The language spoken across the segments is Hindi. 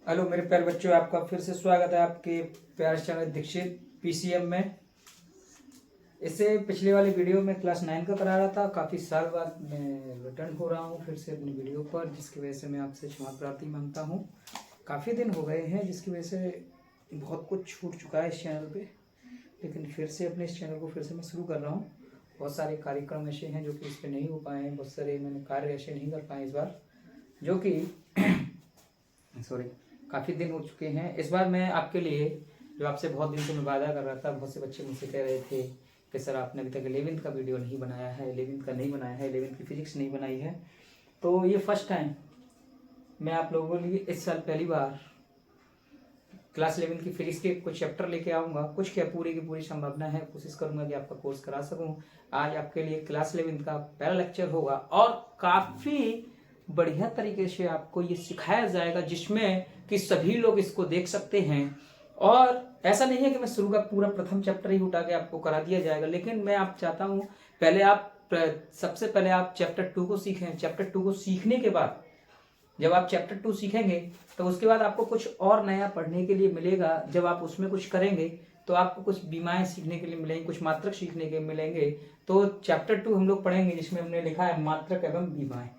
हेलो मेरे प्यारे बच्चों, आपका फिर से स्वागत है आपके प्यारे चैनल दीक्षित पीसीएम में। इससे पिछले वाले वीडियो में क्लास 9 का करा रहा था। काफ़ी साल बाद मैं रिटर्न हो रहा हूँ फिर से अपनी वीडियो पर, जिसकी वजह से मैं आपसे क्षमा प्रार्थी मांगता हूँ। काफ़ी दिन हो गए हैं जिसकी वजह से बहुत कुछ छूट चुका है इस चैनल पर, लेकिन फिर से अपने इस चैनल को फिर से मैं शुरू कर रहा हूँ। बहुत सारे कार्यक्रम ऐसे हैं जो कि इस पर नहीं हो पाए हैं, बहुत सारे मैंने कार्य ऐसे नहीं कर पाए इस बार, जो कि काफ़ी दिन हो चुके हैं। इस बार मैं आपके लिए, जो आपसे बहुत दिन से मैं वादा कर रहा था, बहुत से बच्चे मुझसे कह रहे थे कि सर आपने अभी तक 11th का वीडियो नहीं बनाया है, 11th का नहीं बनाया है, 11th की फिजिक्स नहीं बनाई है। तो ये फर्स्ट टाइम मैं आप लोगों के लिए इस साल पहली बार क्लास 11th की फिजिक्स के कुछ चैप्टर लेके आऊँगा। कुछ क्या, पूरी की पूरी संभावना है, कोशिश करूँगा कि आपका कोर्स करा सकूँ। आज आपके लिए क्लास 11th का पहला लेक्चर होगा और काफ़ी बढ़िया तरीके से आपको ये सिखाया जाएगा, जिसमें कि सभी लोग इसको देख सकते हैं। और ऐसा नहीं है कि मैं शुरू का पूरा प्रथम चैप्टर ही उठा के आपको करा दिया जाएगा, लेकिन मैं आप चाहता हूँ सबसे पहले आप चैप्टर 2 को सीखें। चैप्टर 2 को सीखने के बाद जब आप चैप्टर 2 सीखेंगे तो उसके बाद आपको कुछ और नया पढ़ने के लिए मिलेगा। जब आप उसमें कुछ करेंगे तो आपको कुछ बीमाएं सीखने के लिए मिलेंगी, कुछ मात्रक सीखने के मिलेंगे। तो चैप्टर 2 हम लोग पढ़ेंगे, जिसमें हमने लिखा है मात्रक एवं बीमाएं।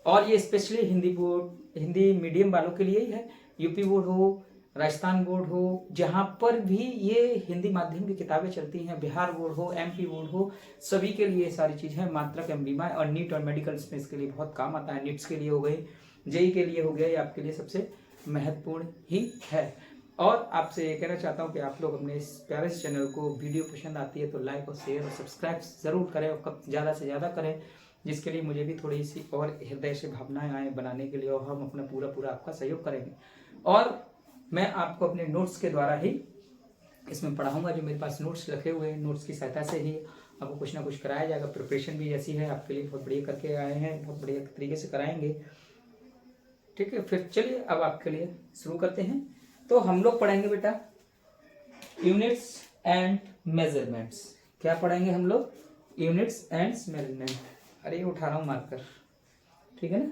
और ये स्पेशली हिंदी मीडियम वालों के लिए ही है। यूपी बोर्ड हो, राजस्थान बोर्ड हो, जहाँ पर भी ये हिंदी माध्यम की किताबें चलती हैं, बिहार बोर्ड हो, एमपी बोर्ड हो, सभी के लिए ये सारी चीज़ है, मात्रक एवं बीमाएं। और नीट और मेडिकल में इसके लिए बहुत काम आता है। नीट्स के लिए हो गई, जेई के लिए हो गया, ये आपके लिए सबसे महत्वपूर्ण ही है। और आपसे ये कहना चाहता हूँ कि आप लोग अपने इस प्यारे चैनल को, वीडियो पसंद आती है तो लाइक और शेयर और सब्सक्राइब ज़रूर करें, और ज़्यादा से ज़्यादा करें, जिसके लिए मुझे भी थोड़ी सी और हृदय से भावनाएं आए बनाने के लिए, और हम अपना पूरा आपका सहयोग करेंगे। और मैं आपको अपने नोट्स के द्वारा ही इसमें पढ़ाऊँगा। जो मेरे पास नोट्स रखे हुए हैं, नोट्स की सहायता से ही आपको कुछ ना कुछ कराया जाएगा। प्रिपरेशन भी ऐसी है आपके लिए, बहुत बढ़िया करके आए हैं, बहुत बढ़िया तरीके से कराएंगे। ठीक है, फिर चलिए अब आपके लिए शुरू करते हैं। तो हम लोग पढ़ेंगे बेटा यूनिट्स एंड मेजरमेंट्स। क्या पढ़ेंगे हम लोग? Units and measurement. अरे ये उठा रहा हूँ मार्कर, ठीक है ना।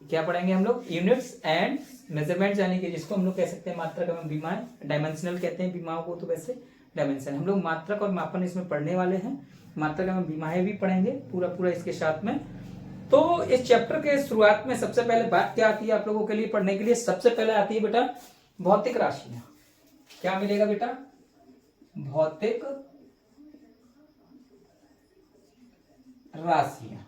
क्या पढ़ेंगे हम लोग? यूनिट्स एंड मेजरमेंट, यानी कि जिसको हम लोग कह सकते हैं मात्रक एवं बीमाएं। डायमेंशनल कहते हैं बीमाओं को, तो वैसे डायमेंशन। हम लोग मात्रक और मापन इसमें पढ़ने वाले हैं, मात्रक एवं बीमाएं भी पढ़ेंगे पूरा इसके साथ में। तो इस चैप्टर के शुरुआत में सबसे पहले बात क्या आती है आप लोगों के लिए पढ़ने के लिए? सबसे पहले आती है बेटा भौतिक राशियां। क्या मिलेगा बेटा? भौतिक राशियां।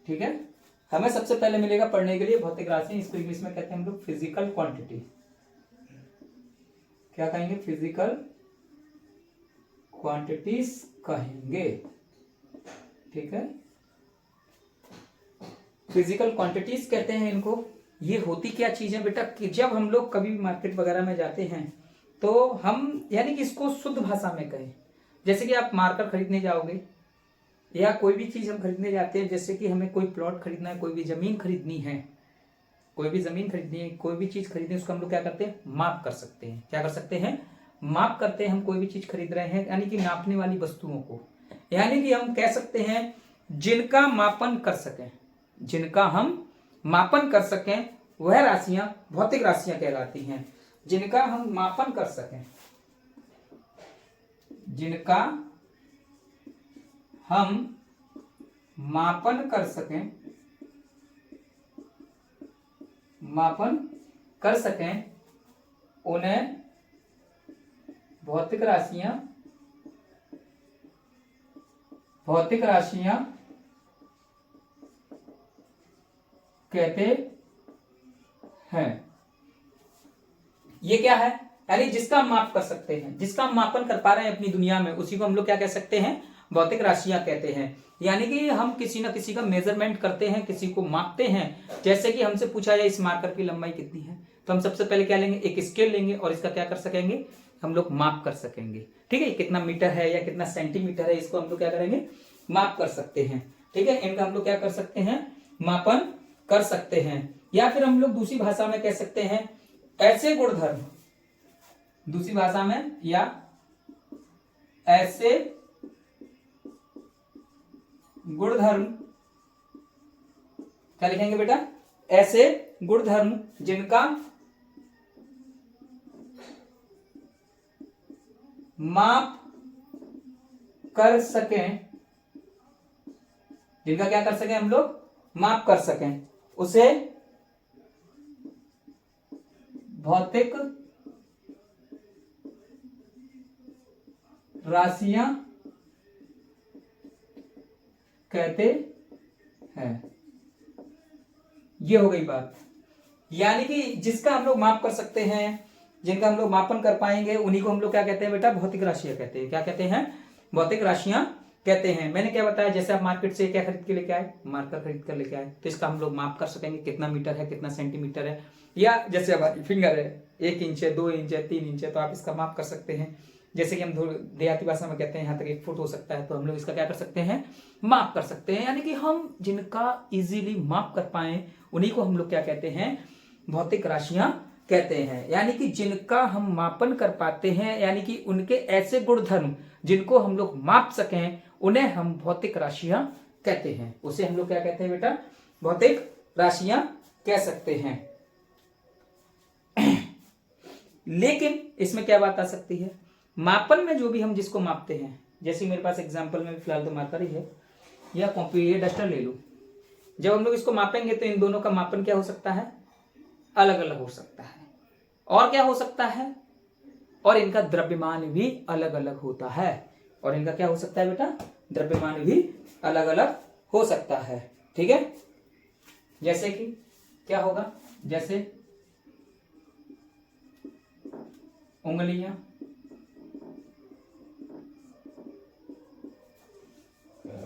ठीक है, हमें सबसे पहले मिलेगा पढ़ने के लिए भौतिक राशियां। इसको इंग्लिश में कहते हैं हम लोग फिजिकल क्वांटिटी। क्या कहेंगे? फिजिकल क्वांटिटीज कहेंगे। ठीक है, फिजिकल क्वांटिटीज कहते हैं इनको। ये होती क्या चीज है बेटा कि जब हम लोग कभी भी मार्केट वगैरह में जाते हैं तो हम, यानी कि इसको शुद्ध भाषा में कहें, जैसे कि आप मार्कर खरीदने जाओगे या कोई भी चीज हम खरीदने जाते हैं, जैसे कि हमें कोई प्लॉट खरीदना है, कोई भी जमीन खरीदनी है, कोई भी जमीन खरीदनी है, कोई भी चीज खरीदनी है, उसको हम लोग क्या करते हैं? माप कर सकते हैं। क्या कर सकते हैं? माप करते हैं। हम कोई भी चीज खरीद रहे हैं, यानी कि नापने वाली वस्तुओं को, यानी कि हम कह सकते हैं जिनका मापन कर सकें, जिनका हम मापन कर सकें, वह राशियां भौतिक राशियां कहलाती हैं। जिनका हम मापन कर सकें, जिनका हम मापन कर सकें, मापन कर सकें, उन्हें भौतिक राशियां कहते हैं। ये क्या है? यानी जिसका हम माप कर सकते हैं, जिसका हम मापन कर पा रहे हैं अपनी दुनिया में, उसी को हम लोग क्या कह सकते हैं? भौतिक राशियां कहते हैं। यानी कि हम किसी ना किसी का मेजरमेंट करते हैं, किसी को मापते हैं। जैसे कि हमसे पूछा जाए इस मार्कर की लंबाई कितनी है, तो हम सबसे पहले क्या लेंगे? एक स्केल लेंगे और इसका क्या कर सकेंगे? हम लोग माप कर सकेंगे। ठीक है, कितना मीटर है या कितना सेंटीमीटर है, इसको हम लोग क्या करेंगे? माप कर सकते हैं। ठीक है, इनका हम लोग क्या कर सकते हैं? मापन कर सकते हैं। या फिर हम लोग दूसरी भाषा में कह सकते हैं ऐसे गुणधर्म, दूसरी भाषा में, या ऐसे गुणधर्म, क्या लिखेंगे बेटा? ऐसे गुणधर्म जिनका माप कर सकें, जिनका क्या कर सकें हम लोग, माप कर सकें, उसे भौतिक राशियां कहते हैं। ये हो गई बात। यानी कि जिसका हम लोग माप कर सकते हैं, जिनका हम लोग मापन कर पाएंगे, उन्हीं को हम लोग क्या कहते हैं बेटा, भौतिक राशियां कहते हैं। क्या कहते हैं, भौतिक राशियां कहते हैं। मैंने क्या बताया, जैसे आप मार्केट से क्या खरीद के लेके आए, मार्कर खरीद कर लेके आए, तो इसका हम लोग माप कर सकेंगे कितना मीटर है, कितना सेंटीमीटर है, या जैसे हमारी फिंगर है 1 इंच है, 2 इंच है, 3 इंच है, तो आप इसका माप कर सकते हैं। जैसे कि हम देहाती भाषा में कहते हैं यहाँ तक 1 फुट हो सकता है, तो हम लोग इसका क्या कर सकते हैं, माप कर सकते हैं। यानी कि हम जिनका इजीली माप कर पाए, उन्हीं को हम लोग क्या कहते हैं, भौतिक राशियां कहते हैं। यानी कि जिनका हम मापन कर पाते हैं, यानी कि उनके ऐसे गुणधर्म जिनको हम लोग माप सकें, उन्हें हम भौतिक राशियां कहते हैं। उसे हम लोग क्या कहते हैं बेटा, भौतिक राशियां कह सकते हैं। लेकिन इसमें क्या बात आ सकती है, मापन में जो भी हम जिसको मापते हैं, जैसे मेरे पास एग्जांपल में फिलहाल तो मार्कर ही है, या कॉपी, ये डस्टर ले लो। जब हम लोग इसको मापेंगे तो इन दोनों का मापन क्या हो सकता है, अलग अलग हो सकता है। और क्या हो सकता है, और इनका द्रव्यमान भी अलग अलग होता है। और इनका क्या हो सकता है बेटा, द्रव्यमान भी अलग अलग हो सकता है। ठीक है, जैसे कि क्या होगा, जैसे उंगलियां,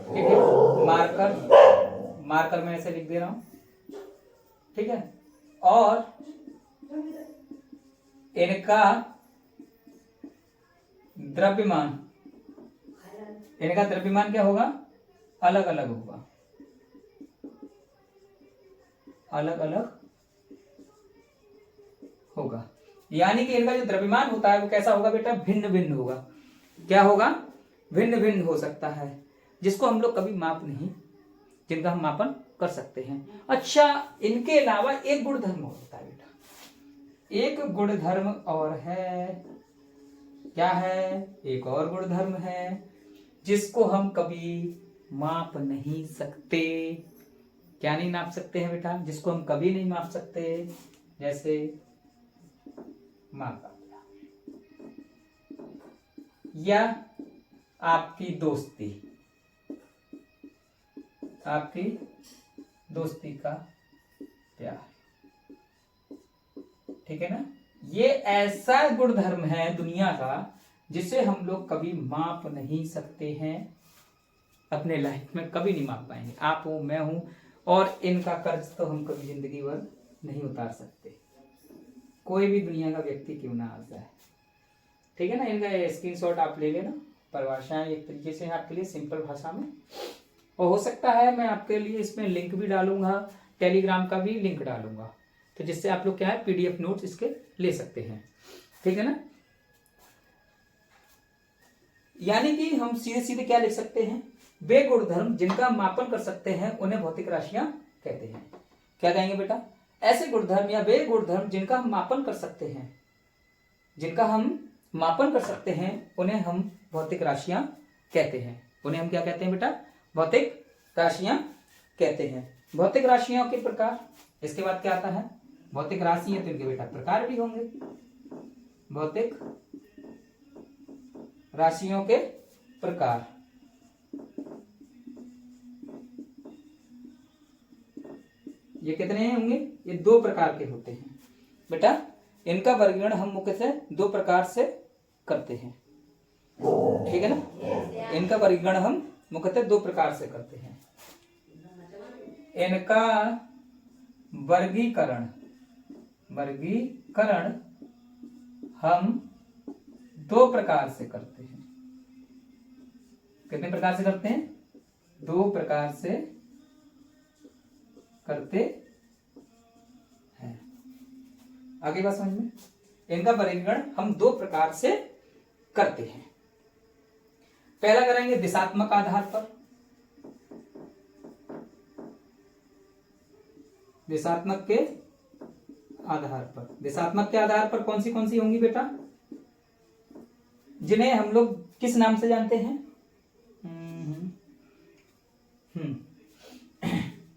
ठीक है, मार्कर में ऐसे लिख दे रहा हूं, ठीक है, और इनका द्रव्यमान, इनका द्रव्यमान क्या होगा, अलग अलग होगा, अलग अलग होगा। यानी कि इनका जो द्रव्यमान होता है वो कैसा होगा बेटा, भिन्न भिन्न होगा। क्या होगा, भिन्न भिन्न हो सकता है, जिसको हम लोग कभी माप नहीं, जिनका हम मापन कर सकते हैं। अच्छा, इनके अलावा एक गुणधर्म होता है बेटा, एक गुणधर्म और है, क्या है, एक और गुणधर्म है जिसको हम कभी माप नहीं सकते। क्या नहीं माप सकते हैं बेटा, जिसको हम कभी नहीं माप सकते, जैसे माप या आपकी दोस्ती, आपकी दोस्ती का प्यार, ठीक है ना। ये ऐसा गुणधर्म है दुनिया का जिसे हम लोग कभी माप नहीं सकते हैं, अपने लाइफ में कभी नहीं माप पाएंगे। आप हो, मैं हूं, और इनका कर्ज तो हम कभी जिंदगी भर नहीं उतार सकते, कोई भी दुनिया का व्यक्ति क्यों ना आ जाए। ठीक है ना, इनका स्क्रीनशॉट आप ले लेना, परिभाषाएं एक तरीके से आपके लिए सिंपल भाषा में, और हो सकता है मैं आपके लिए इसमें लिंक भी डालूंगा, टेलीग्राम का भी लिंक डालूंगा, तो जिससे आप लोग क्या है, पीडीएफ नोट्स इसके ले सकते हैं। ठीक है ना, यानी कि हम सीधे सीधे क्या लिख सकते हैं, वे गुणधर्म जिनका हम मापन कर सकते हैं उन्हें भौतिक राशियां कहते हैं। क्या कहेंगे बेटा, ऐसे गुणधर्म या वे गुणधर्म जिनका हम मापन कर सकते हैं, जिनका हम मापन कर सकते हैं, उन्हें हम भौतिक राशियां कहते हैं। उन्हें हम क्या कहते हैं बेटा, भौतिक राशियां कहते हैं। भौतिक राशियों के प्रकार, इसके बाद क्या आता है, भौतिक राशि है तो इनके बेटा प्रकार भी होंगे। भौतिक राशियों के प्रकार, ये कितने होंगे, ये 2 प्रकार के होते हैं बेटा। इनका वर्गीकरण हम मुख्यतः 2 प्रकार से करते हैं। ठीक है ना, इनका वर्गीकरण हम मुख्यतः 2 प्रकार से करते हैं। इनका वर्गीकरण हम 2 प्रकार से करते हैं। कितने प्रकार से करते हैं, 2 प्रकार से करते हैं। आगे बात समझ में, इनका वर्गीकरण हम 2 प्रकार से करते हैं। पहला करेंगे दिशात्मक आधार पर, दिशात्मक के आधार पर, दिशात्मक के आधार पर कौन सी होंगी बेटा, जिन्हें हम लोग किस नाम से जानते हैं?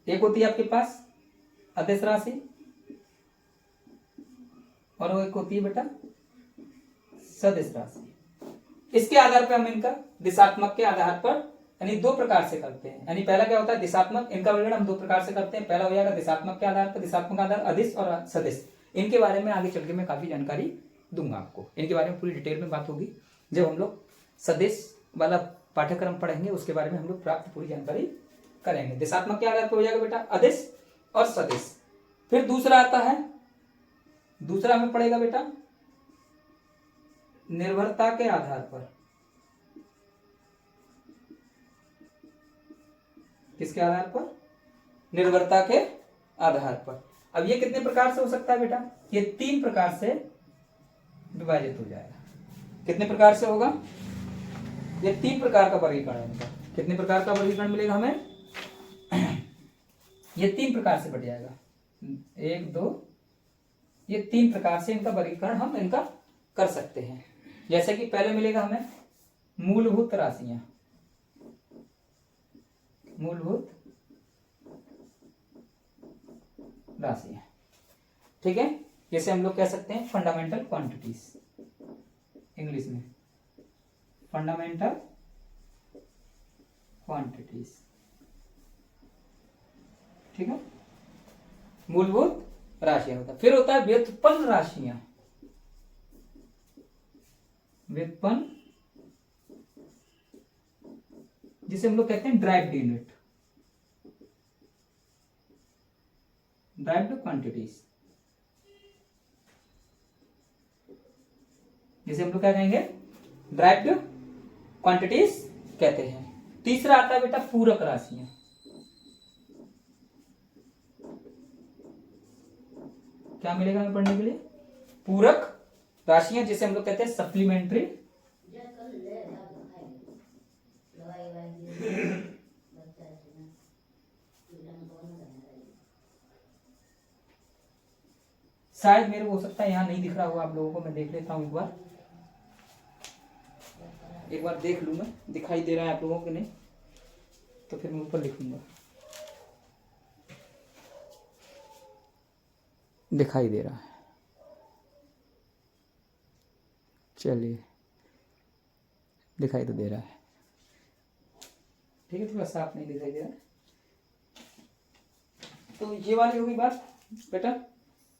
एक होती है आपके पास अदिश राशि और वो एक होती है बेटा सदिश राशि। इसके आधार पर हम इनका दिशात्मक के आधार पर यानी दो प्रकार से करते हैं। यानी पहला क्या होता है दिशात्मक, इनका वर्णन हम दो प्रकार से करते हैं। पहला हो जाएगा दिशात्मक के आधार पर, दिशात्मक आधार अदिश और सदिश। इनके बारे में आगे चल के मैं काफी जानकारी दूंगा आपको, इनके बारे में पूरी डिटेल में बात होगी जब हम लोग सदिश वाला पाठ्यक्रम पढ़ेंगे, उसके बारे में हम लोग प्राप्त पूरी जानकारी करेंगे। दिशात्मक के आधार पर हो जाएगा बेटा अदिश और सदिश। फिर दूसरा आता है, दूसरा हमें पड़ेगा बेटा निर्भरता के आधार पर। किसके आधार पर? निर्भरता के आधार पर। अब ये कितने प्रकार से हो सकता है बेटा? ये 3 प्रकार से विभाजित हो जाएगा। कितने प्रकार से होगा? ये 3 प्रकार का वर्गीकरण है। कितने प्रकार का वर्गीकरण मिलेगा हमें? ये 3 प्रकार से बढ़ जाएगा, 1 2, ये 3 प्रकार से इनका वर्गीकरण हम इनका कर सकते हैं। जैसे कि पहले मिलेगा हमें मूलभूत राशियां, मूलभूत राशियां, ठीक है। जैसे हम लोग कह सकते हैं फंडामेंटल क्वांटिटीज, इंग्लिश में फंडामेंटल क्वांटिटीज, ठीक है, मूलभूत राशियां होता है। फिर होता है व्युत्पन्न राशियां, व्युत्पन्न, जिसे हम लोग कहते हैं ड्राइव्ड यूनिट, ड्राइव्ड क्वांटिटीज, जिसे हम लोग क्या कहेंगे? ड्राइव्ड क्वांटिटीज कहते हैं। तीसरा आता है बेटा पूरक राशियां, क्या मिलेगा हमें पढ़ने के लिए? पूरक राशियां, जिसे हम लोग कहते हैं सप्लीमेंट्री, शायद मेरे को हो सकता है यहां नहीं दिख रहा होगा आप लोगों को, मैं देख लेता हूं एक बार देख लूं मैं, दिखाई दे रहा है आप लोगों को नहीं, तो फिर मैं ऊपर लिखूंगा। दिखाई दे रहा है, चलिए दिखाई तो दे रहा है, ठीक है, थोड़ा साफ नहीं दिखाई दे रहा है। तो ये वाली होगी बात बेटा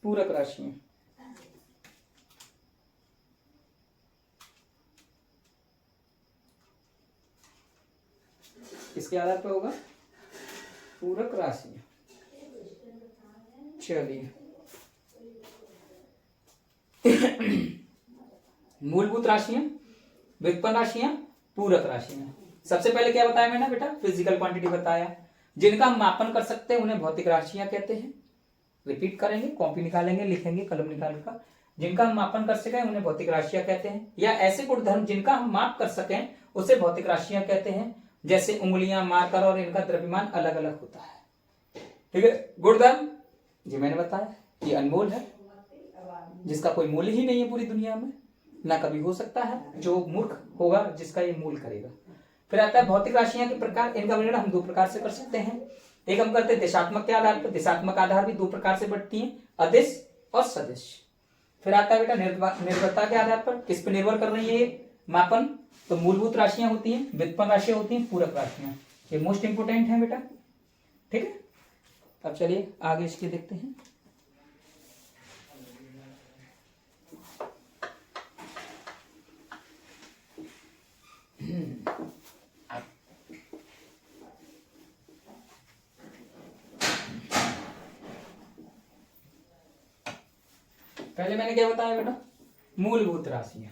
पूरक राशियां। इसके आधार पर होगा पूरक राशियां। चलिए मूलभूत राशियां, व्युत्पन्न राशियां, पूरक राशियां। सबसे पहले क्या बताया मैंने बेटा? फिजिकल क्वांटिटी बताया। जिनका हम मापन कर सकते हैं उन्हें भौतिक राशियां कहते हैं। रिपीट करेंगे, कॉपी निकालेंगे, लिखेंगे कलम निकालकर। जिनका हम मापन कर सकें उन्हें भौतिक राशियां कहते हैं, या ऐसे गुणधर्म जिनका हम माप कर सकें उसे भौतिक राशियां कहते हैं। जैसे उंगलियां, मार्कर और इनका द्रव्यमान अलग अलग होता है, ठीक है। गुणधर्म जी मैंने बताया ये अनमोल है, जिसका कोई मूल्य ही नहीं है पूरी दुनिया में, ना कभी हो सकता है। जो मूर्ख होगा जिसका ये मूल करेगा। फिर आता है भौतिक राशियां के प्रकार। इनका वर्णन हम 2 प्रकार से कर सकते हैं। एक हम करते हैं दिशात्मक के आधार पर। दिशात्मक आधार भी 2 प्रकार से बढ़ती हैं, अदिश और सदिश। फिर आता है बेटा निर्भरता के आधार पर। किस पर निर्भर कर रही है ये मापन? तो मूलभूत राशियां होती हैं, व्युत्पन्न राशियां होती हैं, पूरक राशियां। ये मोस्ट इंपोर्टेंट है बेटा, ठीक है। अब चलिए आगे इसके देखते हैं। पहले मैंने क्या बताया बेटा? मूलभूत राशियां।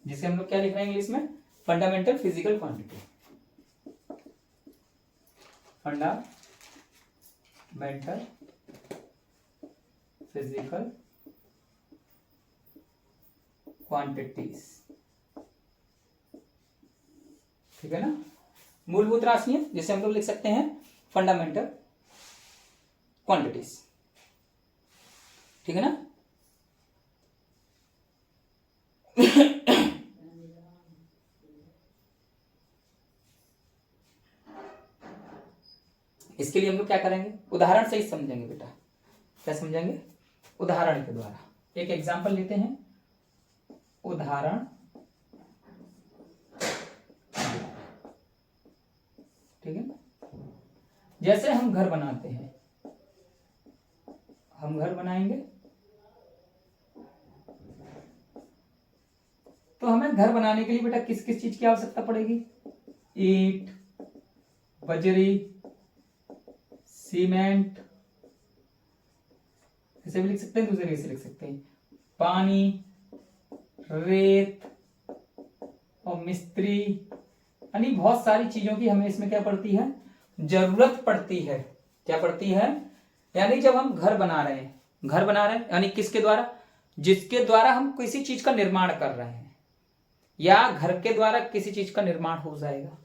जिसे हम लोग क्या लिख रहे हैं इंग्लिश में? Fundamental physical quantity, fundamental physical quantities, ठीक है ना, मूलभूत राशियां, जिसे हम लोग लिख सकते हैं फंडामेंटल क्वांटिटीज, ठीक है ना। इसके लिए हम लोग क्या करेंगे, उदाहरण से ही समझेंगे बेटा। क्या समझेंगे, उदाहरण के द्वारा। एक एग्जांपल लेते हैं, उदाहरण, ठीक है। जैसे हम घर बनाते हैं, हम घर बनाएंगे तो हमें घर बनाने के लिए बेटा किस किस चीज की आवश्यकता पड़ेगी, ईंट, बजरी, सीमेंट, ऐसे भी लिख सकते हैं, दूसरे तरीके से लिख सकते हैं, पानी, रेत और मिस्त्री, यानी बहुत सारी चीजों की हमें इसमें क्या पड़ती है, जरूरत पड़ती है। क्या पड़ती है, यानी जब हम घर बना रहे हैं, घर बना रहे हैं यानी किसके द्वारा, जिसके द्वारा हम किसी चीज का निर्माण कर रहे हैं, या घर के द्वारा किसी चीज का निर्माण हो जाएगा,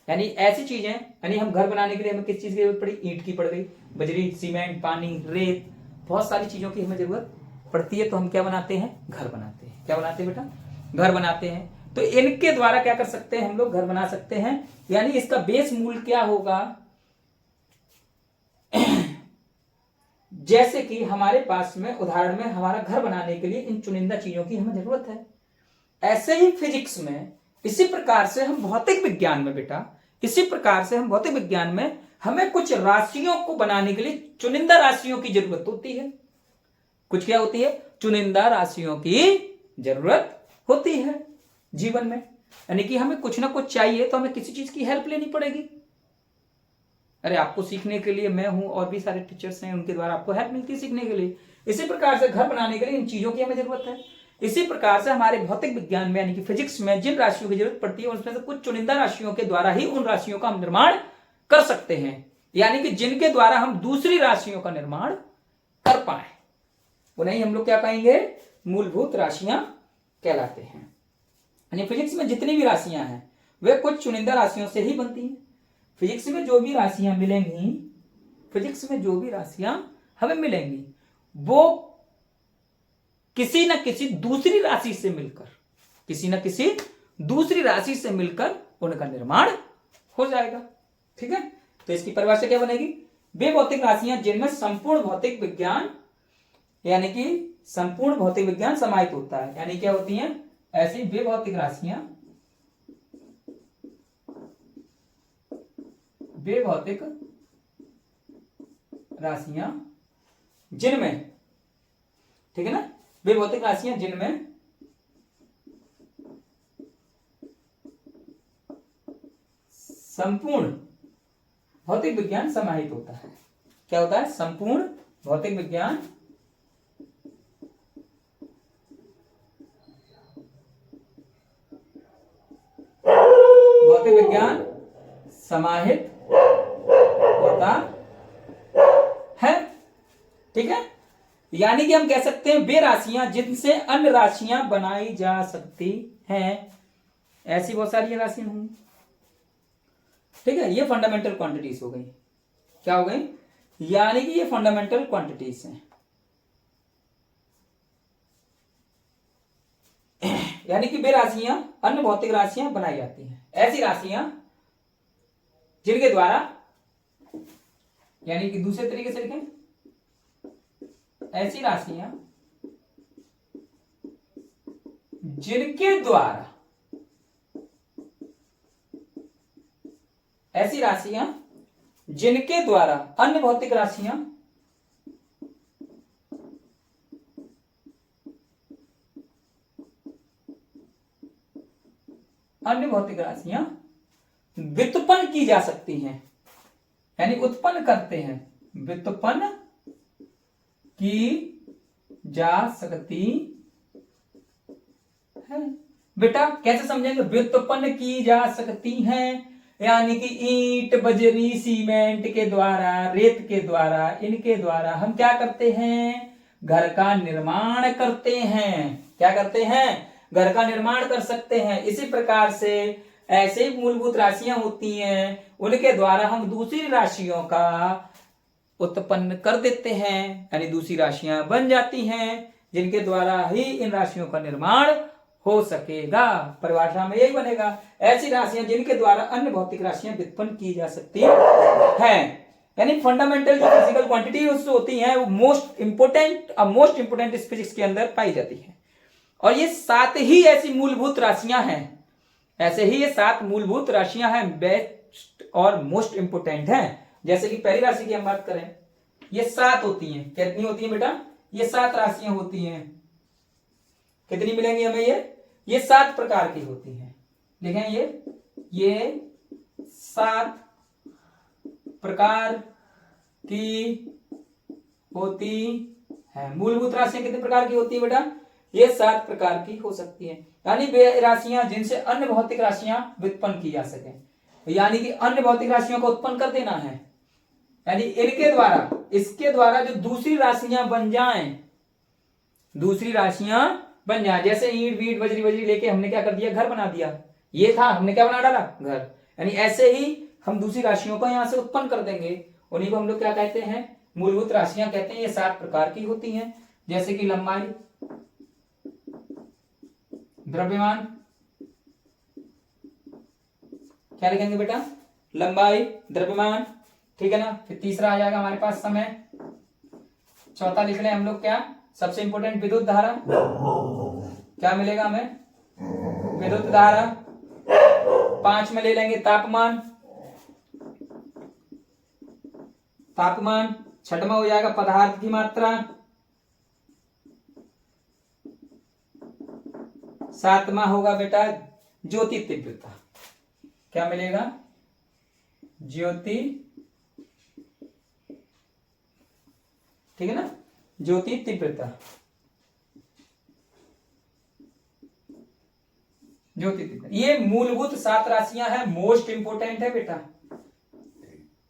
यानी ऐसी चीजें, यानी हम घर बनाने के लिए हमें किस चीज की जरूरत पड़ी, ईंट की पड़ गई, बजरी, सीमेंट, पानी, रेत, बहुत सारी चीजों की हमें जरूरत पड़ती है। तो हम क्या बनाते हैं, घर बनाते हैं। क्या बनाते हैं बेटा, घर बनाते हैं। तो इनके द्वारा क्या कर सकते हैं, हम लोग घर बना सकते हैं। यानी इसका बेस मूल्य क्या होगा, जैसे कि हमारे पास में उदाहरण में हमारा घर बनाने के लिए इन चुनिंदा चीजों की हमें जरूरत है। ऐसे ही फिजिक्स में, इसी प्रकार से हम भौतिक विज्ञान में बेटा, इसी प्रकार से हम भौतिक विज्ञान में हमें कुछ राशियों को बनाने के लिए चुनिंदा राशियों की जरूरत होती है। कुछ क्या होती है, चुनिंदा राशियों की जरूरत होती है जीवन में। यानी कि हमें कुछ ना कुछ चाहिए तो हमें किसी चीज की हेल्प लेनी पड़ेगी। अरे आपको सीखने के लिए मैं हूं, और भी सारे टीचर्स हैं, उनके द्वारा आपको हेल्प मिलती है सीखने के लिए। इसी प्रकार से घर बनाने के लिए इन चीजों की हमें जरूरत है। इसी प्रकार से हमारे भौतिक विज्ञान में यानी कि फिजिक्स में जिन राशियों की जरूरत पड़ती है उसमें से कुछ चुनिंदा राशियों के द्वारा ही उन राशियों का हम निर्माण कर सकते हैं, यानी कि जिनके द्वारा हम दूसरी राशियों का निर्माण कर पाए, उन्हें हम लोग क्या कहेंगे, मूलभूत राशियां कहलाते हैं। यानी फिजिक्स में जितनी भी राशियां हैं वे कुछ चुनिंदा राशियों से ही बनती हैं। फिजिक्स में जो भी राशियां मिलेंगी, फिजिक्स में जो भी राशियां हमें मिलेंगी वो किसी न किसी दूसरी राशि से मिलकर, किसी न किसी दूसरी राशि से मिलकर उनका निर्माण हो जाएगा। ठीक है, तो इसकी परिभाषा क्या बनेगी, वे भौतिक राशियां जिनमें संपूर्ण भौतिक विज्ञान यानी कि संपूर्ण भौतिक विज्ञान समाहित होता है। यानी क्या होती हैं, ऐसी वे भौतिक राशियां, वे भौतिक राशियां जिनमें, ठीक है ना, वे भौतिक राशियां जिनमें संपूर्ण भौतिक विज्ञान समाहित होता है। क्या होता है, संपूर्ण भौतिक विज्ञान समाहित होता है। ठीक है, यानी कि हम कह सकते हैं वे राशियां जिनसे अन्य राशियां बनाई जा सकती हैं, ऐसी बहुत सारी राशियां होंगी। ठीक है, ये फंडामेंटल क्वांटिटीज हो गई। क्या हो गई, यानी कि ये फंडामेंटल क्वांटिटीज हैं। यानी कि वे राशियां अन्य भौतिक राशियां बनाई जाती हैं, ऐसी राशियां जिनके द्वारा, यानी कि दूसरे तरीके से लिखें, ऐसी राशियां जिनके द्वारा, ऐसी राशियां जिनके द्वारा अन्य भौतिक राशियां व्युत्पन्न की जा सकती हैं, यानी उत्पन्न करते हैं, व्युत्पन्न की जा सकती है। बेटा कैसे समझेंगे, व्युत्पन्न की जा सकती हैं, यानी कि ईंट, बजरी, सीमेंट के द्वारा, रेत के द्वारा, इनके द्वारा हम क्या करते हैं, घर का निर्माण करते हैं। क्या करते हैं, घर का निर्माण कर सकते हैं। इसी प्रकार से ऐसे ही मूलभूत राशियां होती हैं, उनके द्वारा हम दूसरी राशियों का उत्पन्न कर देते हैं, यानी दूसरी राशियां बन जाती हैं, जिनके द्वारा ही इन राशियों का निर्माण हो सकेगा। परिभाषा में यही बनेगा, ऐसी राशियां जिनके द्वारा अन्य भौतिक राशियां व्युत्पन्न की जा सकती हैं। यानी फंडामेंटल जो फिजिकल क्वांटिटी होती हैं वो मोस्ट इंपोर्टेंट इस फिजिक्स के अंदर पाई जाती है। और ये 7 ही ऐसी मूलभूत राशियां हैं, ऐसे ही ये 7 मूलभूत राशियां हैं, बेस्ट और मोस्ट इंपोर्टेंट हैं। जैसे कि पहली राशि की हम बात करें, ये 7 होती हैं। कितनी होती है बेटा? ये 7 राशियां होती हैं। कितनी मिलेंगी हमें? ये 7 प्रकार की होती हैं। देखें, ये 7 प्रकार की होती है। मूलभूत राशियां कितने प्रकार की होती है बेटा? ये 7 प्रकार की हो सकती है। यानी वे राशियां जिनसे अन्य भौतिक राशियां व्युत्पन्न की जा सके, यानी कि अन्य भौतिक राशियों को उत्पन्न कर देना है, यानी इनके द्वारा, इसके द्वारा जो दूसरी राशियां बन जाएं, दूसरी राशियां बन जाए। जैसे ईंट वीट बजरी बजरी लेके हमने क्या कर दिया? घर बना दिया। ये था, हमने क्या बना डाला? घर। यानी ऐसे ही हम दूसरी राशियों को यहां से उत्पन्न कर देंगे। उन्हीं को हम लोग क्या कहते हैं? मूलभूत राशियां कहते हैं। ये 7 प्रकार की होती हैं। जैसे कि लंबाई, द्रव्यमान, क्या लिखेंगे बेटा? लंबाई, द्रव्यमान, ठीक है ना। फिर तीसरा आ जाएगा हमारे पास समय। चौथा लिख लें हम लोग क्या? सबसे इंपोर्टेंट विद्युत धारा। क्या मिलेगा हमें? विद्युत धारा। 5 में ले लेंगे तापमान। तापमान। 6वां हो जाएगा पदार्थ की मात्रा। 7वां होगा बेटा ज्योति तीव्रता। क्या मिलेगा? ज्योति, ठीक है ना, ज्योति तीव्रता। ज्योति तीव्रता, ये मूलभूत 7 राशियां हैं। मोस्ट इंपोर्टेंट है बेटा,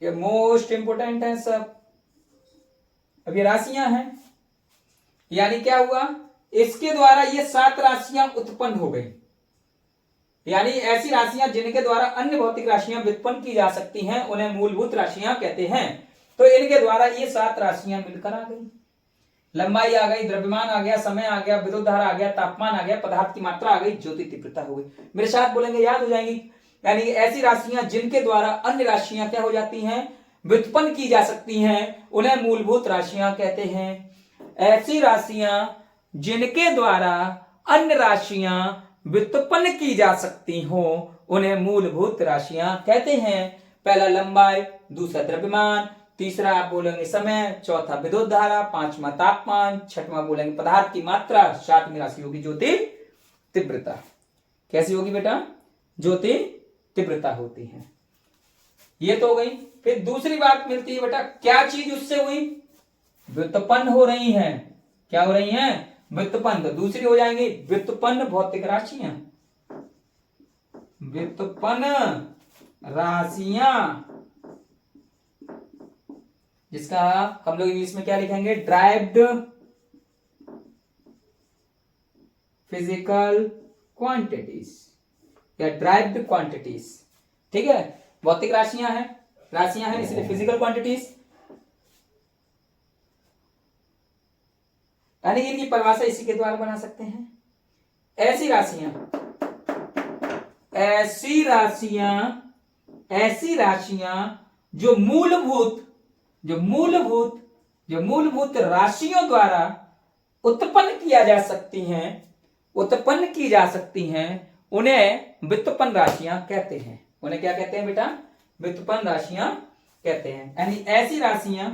ये मोस्ट इंपोर्टेंट है सब। अब ये राशियां हैं, यानी क्या हुआ? इसके द्वारा ये 7 राशियां उत्पन्न हो गई, यानी ऐसी राशियां जिनके द्वारा अन्य भौतिक राशियां व्युत्पन्न की जा सकती हैं, उन्हें मूलभूत राशियां कहते हैं। तो इनके द्वारा ये 7 राशियां मिलकर आ गई। लंबाई आ गई, द्रव्यमान आ गया, समय आ गया, विद्युत धारा आ गया, तापमान आ गया, पदार्थ की मात्रा आ गई, ज्योति तीव्रता हो गई। मेरे साथ बोलेंगे, याद हो जाएंगी। यानी ऐसी राशियां जिनके द्वारा अन्य राशियां क्या हो जाती हैं? व्युत्पन्न की जा सकती हैं, उन्हें मूलभूत राशियां कहते हैं। ऐसी राशियां जिनके द्वारा अन्य राशियां व्युत्पन्न की जा सकती हो, उन्हें मूलभूत राशियां कहते हैं। पहला लंबाई, दूसरा द्रव्यमान, तीसरा आप बोलेंगे समय, चौथा विद्युत धारा, 5वां तापमान, 6वां बोलेंगे पदार्थ की मात्रा, 7वीं राशि होगी ज्योति तीव्रता। कैसी होगी बेटा? ज्योति तीव्रता होती है। ये तो हो गई। फिर दूसरी बात मिलती है बेटा, क्या चीज उससे हुई? व्युत्पन्न हो रही है। क्या हो रही है? व्युत्पन्न। तो दूसरी हो जाएंगी व्युत्पन्न भौतिक राशियां। व्युत्पन्न राशियां, जिसका हम लोग इंग्लिश में क्या लिखेंगे? ड्राइव्ड फिजिकल क्वांटिटीज या ड्राइव्ड क्वांटिटीज। ठीक है, भौतिक राशियां हैं इसलिए फिजिकल क्वांटिटीज। यानी इनकी परिभाषा इसी के द्वारा बना सकते हैं। ऐसी राशियां जो मूलभूत राशियों द्वारा उत्पन्न की जा सकती हैं, उन्हें व्युत्पन्न राशियां कहते हैं। उन्हें क्या कहते हैं बेटा? व्युत्पन्न राशियां कहते हैं। यानी ऐसी राशियां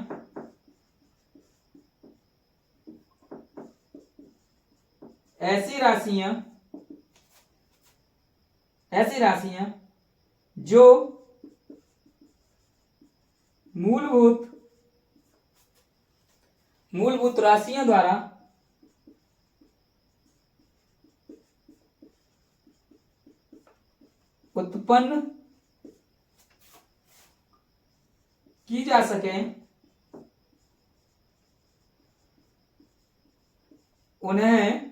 जो मूलभूत राशियों द्वारा उत्पन्न की जा सके, उन्हें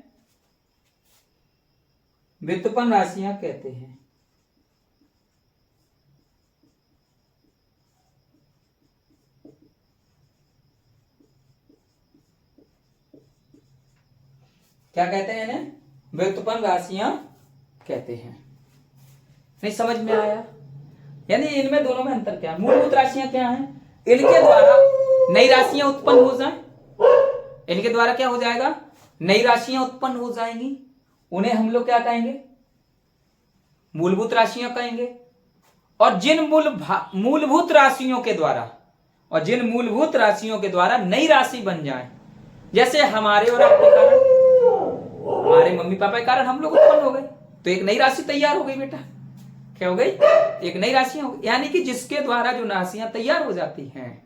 व्युत्पन्न राशियां कहते हैं। क्या कहते हैं इन्हें? व्युत्पन्न राशियां कहते हैं। नहीं समझ में आया? यानी इनमें दोनों में अंतर क्या है? मूलभूत राशियां क्या हैं? इनके द्वारा नई राशियां उत्पन्न हो जाए, इनके द्वारा क्या हो जाएगा? नई राशियां उत्पन्न हो जाएंगी, उन्हें हम लोग क्या कहेंगे? मूलभूत राशियां कहेंगे। और जिन मूलभूत राशियों के द्वारा, और जिन मूलभूत राशियों के द्वारा नई राशि बन जाए, जैसे हमारे और आपके कारण, हमारे मम्मी पापा के कारण हम लोग उत्पन्न हो गए, तो एक नई राशि तैयार हो गई बेटा। क्या हो गई? एक नई राशि हो गई। यानी कि जिसके द्वारा जो राशियां तैयार हो जाती हैं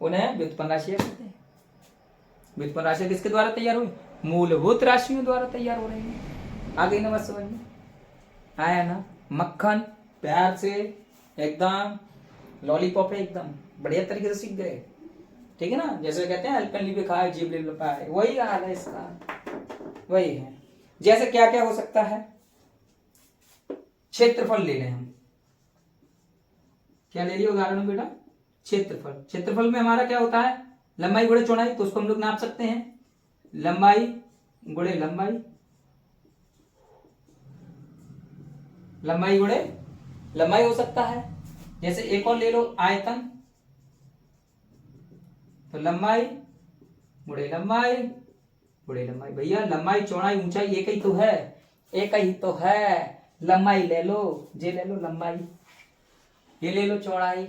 उन्हें व्युत्पन्न राशियां कहते हैं। व्युत्पन्न राशियां किसके द्वारा तैयार हुई? मूलभूत राशियों द्वारा तैयार हो रही है। आ गई ना बात समझ में? आया ना? मक्खन प्यार से एकदम लॉलीपॉप है, एकदम बढ़िया तरीके से सीख गए। ठीक है ना? जैसे कहते हैं अल्पन पे खाए जीभ ले पाए, वही हाल है इसका, वही है। जैसे क्या क्या हो सकता है? क्षेत्रफल ले लें हम। क्या ले लिया उदाहरण बेटा? क्षेत्रफल। क्षेत्रफल में हमारा क्या होता है? लंबाई गुणे चौड़ाई, तो उसको हम लोग नाप सकते हैं। लंबाई गुणे लंबाई, लंबाई गुणे लंबाई हो सकता है। जैसे एक और ले लो आयतन, तो लंबाई गुणे लंबाई गुणे लंबाई। भैया लंबाई चौड़ाई ऊंचाई एक ही तो है, एक ही तो है। लंबाई ले लो, ये ले लो लंबाई, ये ले लो चौड़ाई,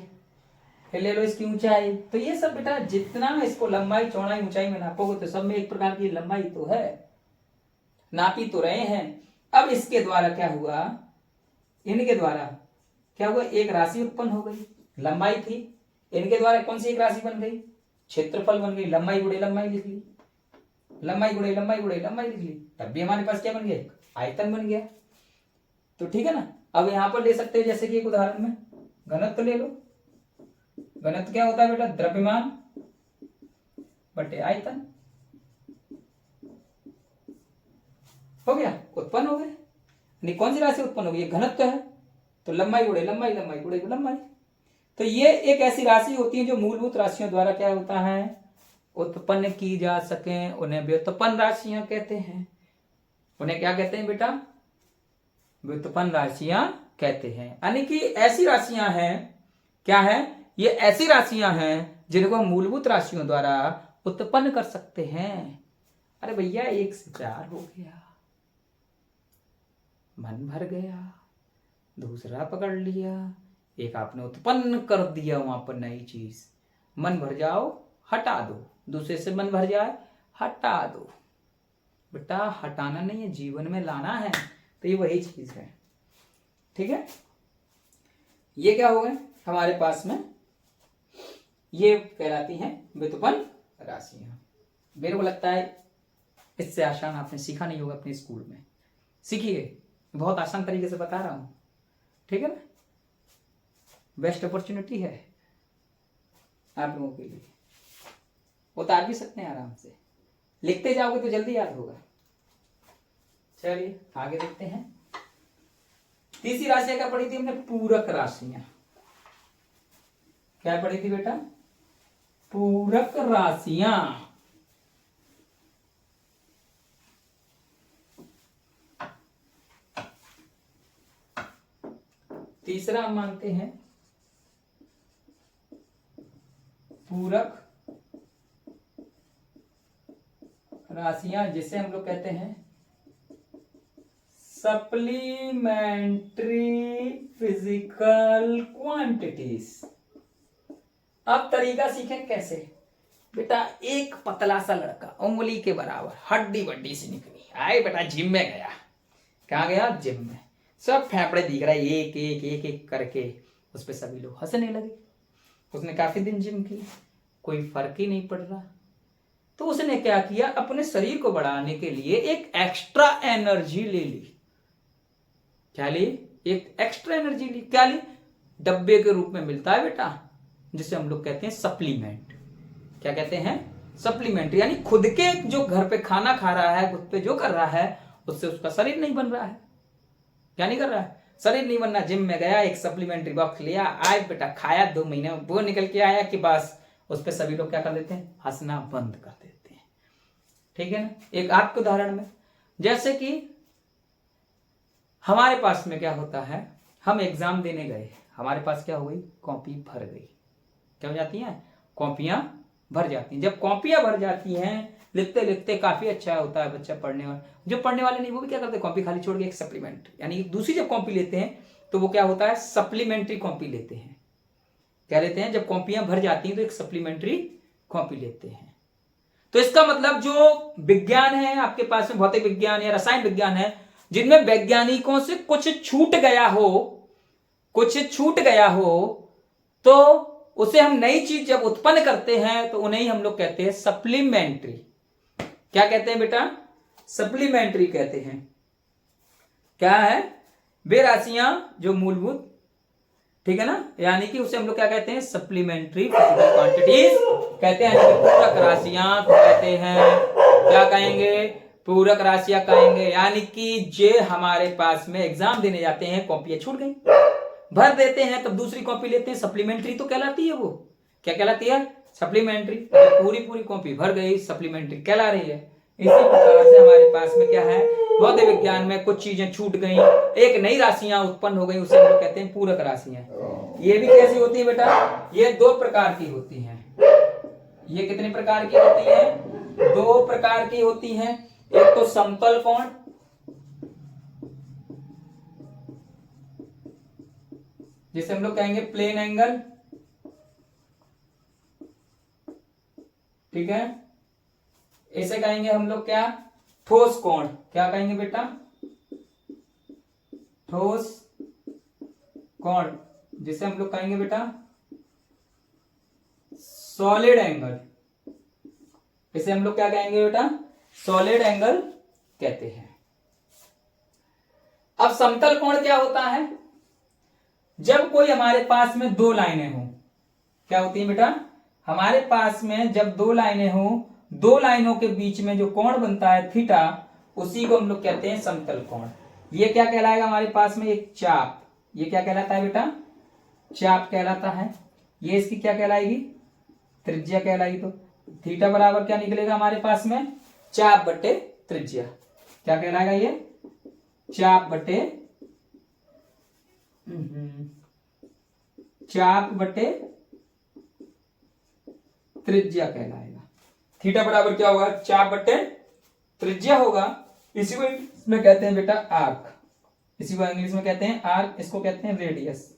ये ले लो इसकी ऊंचाई। तो ये सब बेटा जितना इसको लंबाई चौड़ाई ऊंचाई में नापोगे तो सब में एक प्रकार की लंबाई तो है, नापी तो रहे हैं। अब इसके द्वारा क्या हुआ? इनके द्वारा क्या हुआ? एक राशि उत्पन्न हो गई, लंबाई थी, इनके द्वारा कौन सी एक राशि बन गई? क्षेत्रफल बन गई। लंबाई गुणे लंबाई लिख ली, लंबाई गुणे लंबाई गुणे लंबाई लिख ली, तब भी हमारे पास क्या बन गया? आयतन बन गया। तो ठीक है ना? अब यहां पर ले सकते हैं जैसे कि एक उदाहरण में घनत्व ले लो। घनत्व क्या होता है बेटा? द्रव्यमान बटे आयतन। हो गया, उत्पन्न हो गए। कौन सी राशि उत्पन्न हो गई? घनत्व है, तो लंबाई गुणे लंबाई, लंबाई गुणे लंबाई। तो ये एक ऐसी राशि होती है जो मूलभूत राशियों द्वारा क्या होता है? उत्पन्न की जा सके, उन्हें व्युत्पन्न राशियां कहते हैं। उन्हें क्या कहते हैं बेटा? व्युत्पन्न राशियां कहते हैं। यानी कि ऐसी राशियां हैं, क्या है? ये ऐसी राशियां हैं जिनको हम मूलभूत राशियों द्वारा उत्पन्न कर सकते हैं। अरे भैया 1 से 4 हो गया, मन भर गया, दूसरा पकड़ लिया, एक आपने उत्पन्न कर दिया वहां पर नई चीज। मन भर जाओ हटा दो, दूसरे से मन भर जाए हटा दो। बेटा हटाना नहीं है, जीवन में लाना है। तो ये वही चीज है। ठीक है? ये क्या हो गए हमारे पास में? ये कहलाती हैं व्युत्पन्न राशियां। मेरे को लगता है इससे आसान आपने सीखा नहीं होगा अपने स्कूल में। सीखिए, बहुत आसान तरीके से बता रहा हूं। ठीक है ना? बेस्ट अपॉर्चुनिटी है आप लोगों के लिए। उतार भी सकते हैं आराम से, लिखते जाओगे तो जल्दी याद होगा। चलिए आगे देखते हैं। तीसरी राशि क्या पढ़ी थी हमने? पूरक राशियां। क्या पढ़ी थी बेटा? पूरक राशियां। तीसरा हम मानते हैं पूरक राशियां, जिसे हम लोग कहते हैं सप्लीमेंट्री फिजिकल क्वांटिटीज। अब तरीका सीखें कैसे? बेटा एक पतला सा लड़का उंगली के बराबर हड्डी बड्डी से निकली, आए बेटा जिम में गया। कहाँ गया? जिम में। सब फेफड़े दिख रहा है, एक एक एक एक करके। उस पे सभी लोग हंसने लगे। उसने काफी दिन जिम की, कोई फर्क ही नहीं पड़ रहा। तो उसने क्या किया? अपने शरीर को बढ़ाने के लिए एक एक्स्ट्रा एनर्जी ले ली। क्या ली? एक एक्स्ट्रा एनर्जी ली। क्या ली? डब्बे के रूप में मिलता है बेटा, जिसे हम लोग कहते हैं सप्लीमेंट। क्या कहते हैं? सप्लीमेंट। यानी खुद के जो घर पे खाना खा रहा है, खुद पे जो कर रहा है, उससे उसका शरीर नहीं बन रहा है। क्या नहीं कर रहा है? शरीर नहीं बनना। जिम में गया, एक सप्लीमेंट्री बॉक्स लिया, आज बेटा खाया, 2 महीने में वो निकल के आया कि बस उस पर सभी लोग क्या कर देते हैं? हंसना बंद कर देते हैं। ठीक है ना। एक आपके उदाहरण में, जैसे कि हमारे पास में क्या होता है, हम एग्जाम देने गए, हमारे पास क्या हो गई, कॉपी भर गई। क्या हो जाती है, कॉपियां भर जाती हैं। जब कॉपियां भर जाती हैं, लिखते लिखते काफी अच्छा होता है बच्चा पढ़ने वाला, जो पढ़ने वाले नहीं वो भी क्या करते हैं, कॉपी खाली छोड़ के एक सप्लीमेंट, यानी दूसरी जब कॉपी लेते हैं तो वो क्या होता है, सप्लीमेंट्री कॉपी लेते हैं। क्या लेते हैं, जब कॉपियां भर जाती हैं तो एक सप्लीमेंट्री कॉपी लेते हैं। तो इसका मतलब जो विज्ञान है आपके पास में, भौतिक विज्ञान या रसायन विज्ञान है, जिनमें वैज्ञानिकों से कुछ छूट गया हो, कुछ छूट गया हो, तो उसे हम नई चीज जब उत्पन्न करते हैं तो उन्हें हम लोग कहते हैं सप्लीमेंट्री। क्या कहते हैं बेटा, सप्लीमेंट्री कहते हैं। क्या है, वे राशियां जो मूलभूत, ठीक है ना, यानी कि उसे हम लोग क्या कहते हैं, सप्लीमेंट्री फिजिकल क्वांटिटीज कहते हैं, यानी कि पूरक राशियां कहते हैं। क्या कहेंगे, पूरक राशियां कहेंगे। यानी कि जे हमारे पास में एग्जाम देने जाते हैं, कॉपियां छूट गई, भर देते हैं, तब दूसरी कॉपी लेते हैं, सप्लीमेंट्री तो कहलाती है। वो क्या कहलाती है, सप्लीमेंट्री। पूरी पूरी कॉपी भर गई, सप्लीमेंट्री कहला रही है। इसी प्रकार से हमारे पास में क्या है, भौतिक विज्ञान में कुछ चीजें छूट गई, एक नई राशियां उत्पन्न हो गई, उसे हम लोग कहते हैं पूरक राशियां। ये भी कैसी होती है बेटा, ये दो प्रकार की होती हैं। ये कितने प्रकार की होती है, दो प्रकार की होती हैं। एक तो समतल कोण, जिसे हम लोग कहेंगे प्लेन एंगल, ठीक है। इसे कहेंगे हम लोग क्या, ठोस कोण। क्या कहेंगे बेटा, ठोस कोण, जिसे हम लोग कहेंगे बेटा सॉलिड एंगल। इसे हम लोग क्या कहेंगे बेटा, सॉलिड एंगल कहते हैं। अब समतल कोण क्या होता है, जब कोई हमारे पास में दो लाइनें हो। क्या होती है बेटा, हमारे पास में जब दो लाइनें हो, दो लाइनों के बीच में जो कोण बनता है थीटा, उसी को हम लोग कहते हैं समतल कोण। ये क्या कहलाएगा हमारे पास में, एक चाप। ये क्या कहलाता है बेटा, चाप कहलाता है। ये इसकी क्या कहलाएगी, त्रिज्या कहलाएगी। तो थीटा बराबर क्या निकलेगा हमारे पास में, चाप बटे त्रिज्या। क्या कहलाएगा ये, चाप बटे चाप बटे त्रिज्या कहलाएगा। थीटा बराबर क्या होगा, चाप बटे त्रिज्या होगा। इसी को इंग्लिश में कहते हैं बेटा आर्क। इसी को इंग्लिश में कहते हैं आर्क, इसको कहते हैं radius.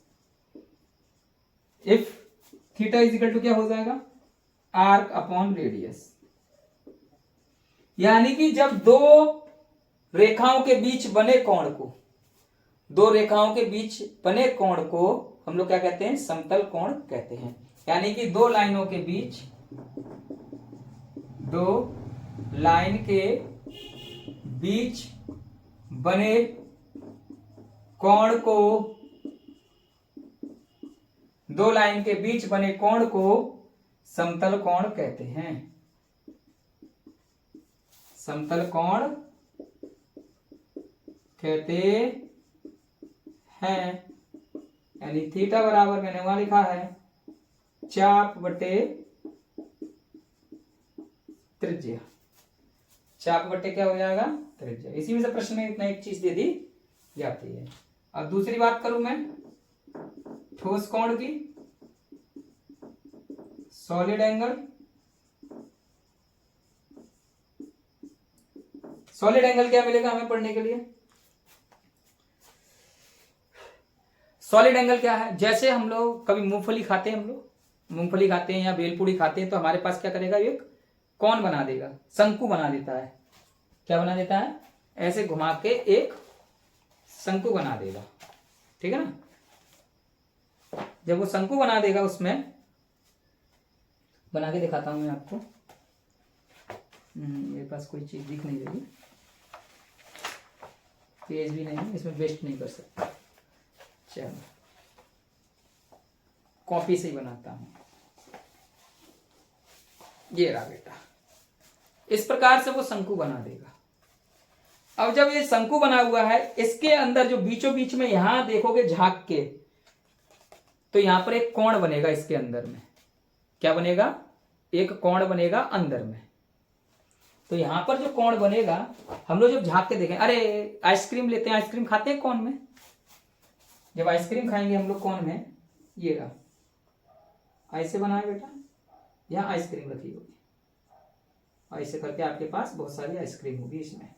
If theta is equal to क्या हो जाएगा, आर्क अपॉन रेडियस। यानी कि जब दो रेखाओं के बीच बने कोण को, दो रेखाओं के बीच बने कोण को हम लोग क्या कहते हैं, समतल कोण कहते हैं। यानी कि दो लाइनों के बीच, दो लाइन के बीच बने कोण को, दो लाइन के बीच बने कोण को समतल कोण कहते हैं। समतल कोण कहते हैं। यानी थीटा बराबर मैंने वहां लिखा है चाप बटे त्रिज्या। चाप बटे क्या हो जाएगा, त्रिज्या। इसी में से प्रश्न में इतना एक चीज दे दी जाती है। अब दूसरी बात करूं मैं ठोस कोण की, सॉलिड एंगल। सॉलिड एंगल क्या मिलेगा हमें पढ़ने के लिए, सॉलिड एंगल क्या है, जैसे हम लोग कभी मूंगफली खाते हैं, हम लोग मूंगफली खाते हैं या बेलपूरी खाते हैं, तो हमारे पास क्या करेगा, एक कौन बना देगा, शंकु बना देता है। क्या बना देता है, ऐसे घुमा के एक शंकु बना देगा, ठीक है ना। जब वो शंकु बना देगा, उसमें बना के दिखाता हूं मैं आपको। मेरे पास कोई चीज दिख नहीं रही, पेज भी नहीं, इसमें वेस्ट नहीं कर सकता। चलो कॉपी से ही बनाता हूं। ये रहा बेटा, इस प्रकार से वो शंकु बना देगा। अब जब ये शंकु बना हुआ है, इसके अंदर जो बीचों बीच में यहां देखोगे झांक के, तो यहां पर एक कोण बनेगा। इसके अंदर में क्या बनेगा, एक कोण बनेगा अंदर में। तो यहाँ पर जो कोण बनेगा, हम लोग जब झांक के देखें, अरे आइसक्रीम लेते हैं, आइसक्रीम खाते हैं कोण में, जब आइसक्रीम खाएंगे हम लोग कोण में, ये रहा ऐसे बनाए बेटा, यहाँ आइसक्रीम रखी होगी, ऐसे करके आपके पास बहुत सारी आइसक्रीम होगी इसमें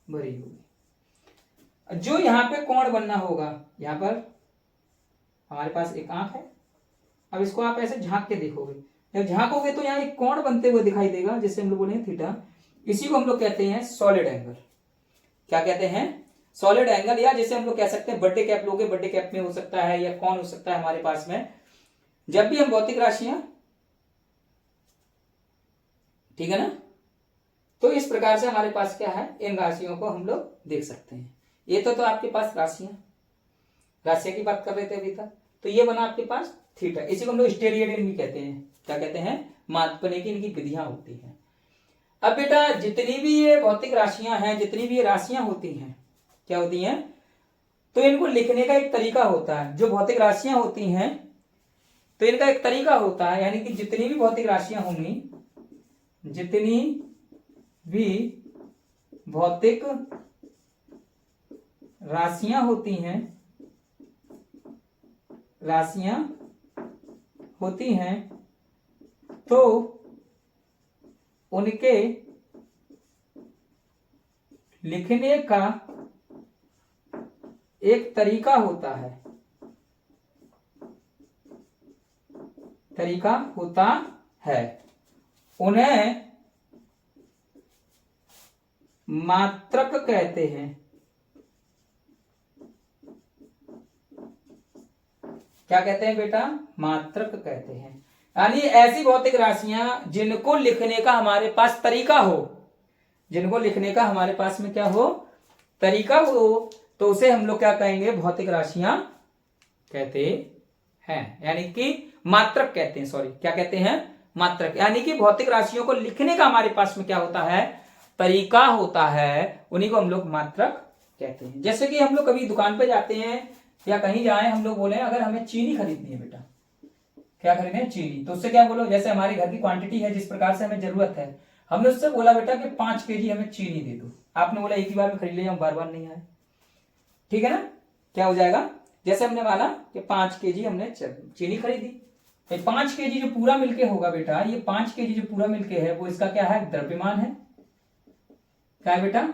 भरी होगी। जो यहाँ पे कोण बनना होगा, यहाँ पर हमारे पास एक आंख है, अब इसको आप ऐसे झांक के देखोगे, जब झांकोगे तो यहाँ एक कोण बनते हुए दिखाई देगा, जिसे हम लोग बोलेंगे थीटा। इसी को हम लोग कहते हैं सॉलिड एंगल। क्या कहते हैं? सॉलिड एंगल, या जैसे हम लोग कह सकते हैं बर्थडे कैप लोगे, बर्थडे कैप में हो सकता है, या कौन हो सकता है हमारे पास में, जब भी हम भौतिक राशियां, ठीक है ना, तो इस प्रकार से हमारे पास क्या है, इन राशियों को हम लोग देख सकते हैं। ये तो आपके पास राशियां की बात कर रहे थे अभी तक, तो ये बना आपके पास थीटा। इसी को हम लोग स्टेरियन भी कहते हैं। क्या कहते हैं? मापने की इनकी विधियां होती हैं। अब बेटा जितनी भी ये भौतिक राशियां हैं, जितनी भी ये राशियां होती हैं, क्या होती हैं, तो इनको लिखने का एक तरीका होता है। जो भौतिक राशियां होती हैं तो इनका एक तरीका होता है, यानी कि जितनी भी भौतिक राशियां होंगी, जितनी भी भौतिक राशियां होती हैं, तो उनके लिखने का एक तरीका होता है, उन्हें मात्रक कहते हैं। क्या कहते हैं बेटा? मात्रक कहते हैं। यानी ऐसी भौतिक राशियां जिनको लिखने का हमारे पास तरीका हो, जिनको लिखने का हमारे पास में क्या हो, तरीका हो, तो उसे हम लोग क्या कहेंगे? भौतिक राशियां कहते हैं, यानी कि मात्रक कहते हैं। सॉरी, क्या कहते हैं? मात्रक। यानी कि भौतिक राशियों को लिखने का हमारे पास में क्या होता है? तरीका होता है, उन्हीं को हम लोग मात्रक कहते हैं। जैसे कि हम लोग कभी दुकान पे जाते हैं या कहीं जाए, हम लोग बोले अगर हमें चीनी खरीदनी है बेटा, क्या खरीदे? चीनी। तो उससे क्या बोलो, जैसे हमारे घर की क्वांटिटी है, जिस प्रकार से हमें जरूरत है, हमने उससे बोला बेटा कि 5 kg हमें चीनी दे दो। आपने बोला एक ही बार में खरीद लिया, हम बार बार नहीं आए, ठीक है ना? क्या हो जाएगा? जैसे हमने बोला कि 5 kg हमने चीनी खरीदी, 5 kg जो पूरा मिलके होगा बेटा, ये 5 kg जो पूरा मिलके है, वो इसका क्या है? द्रव्यमान है। क्या है बेटा?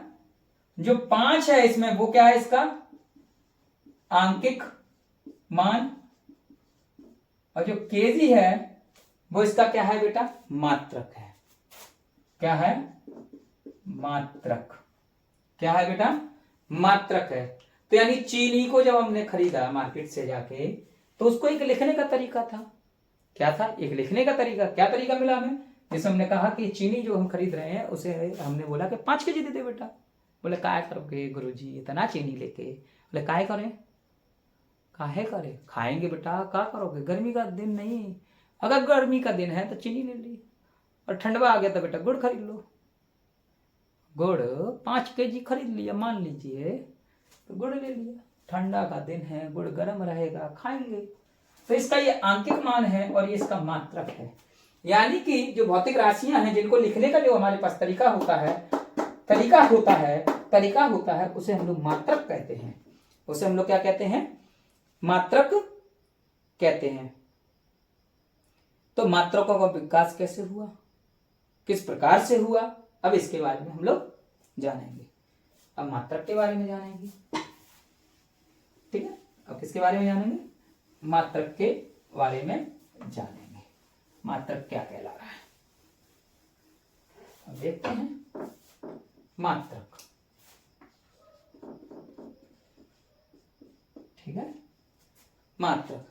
जो 5 है इसमें, वो क्या है? इसका आंकिक मान। और जो केजी है वो इसका क्या है बेटा? मात्रक है। क्या है? मात्रक। क्या है बेटा? मात्रक है। तो यानी चीनी को जब हमने खरीदा मार्केट से जाके, तो उसको एक लिखने का तरीका था। क्या था? एक लिखने का तरीका। क्या तरीका मिला हमें? जैसे हमने कहा कि चीनी जो हम खरीद रहे हैं, उसे हमने बोला कि 5 kg दे दे बेटा। बोले काय करोगे गुरुजी इतना चीनी लेके? बोले काय करें? काहे करे? खाएंगे बेटा, क्या करोगे? गर्मी का दिन नहीं, अगर गर्मी का दिन है तो चीनी ले ली, और ठंडवा आ गया तो बेटा गुड़ खरीद लो। गुड़ 5 kg खरीद लिया मान लीजिए, तो गुड़ ले लिया। ठंडा का दिन है, गुड़ गर्म रहेगा, खाएंगे। तो इसका ये आंकिक मान है और ये इसका मात्रक है। यानी कि जो भौतिक राशियां हैं, जिनको लिखने का जो हमारे पास तरीका होता है, उसे हम लोग मात्रक कहते हैं। उसे हम लोग क्या कहते हैं? मात्रक कहते हैं। तो मात्रकों का विकास कैसे हुआ, किस प्रकार से हुआ, अब इसके बारे में हम लोग जानेंगे। अब मात्रक के बारे में जानेंगे, ठीक है? अब किसके बारे में जानेंगे? मात्रक के बारे में जानेंगे। मात्रक क्या कहला रहा है, अब देखते हैं। मात्रक, ठीक है? मात्रक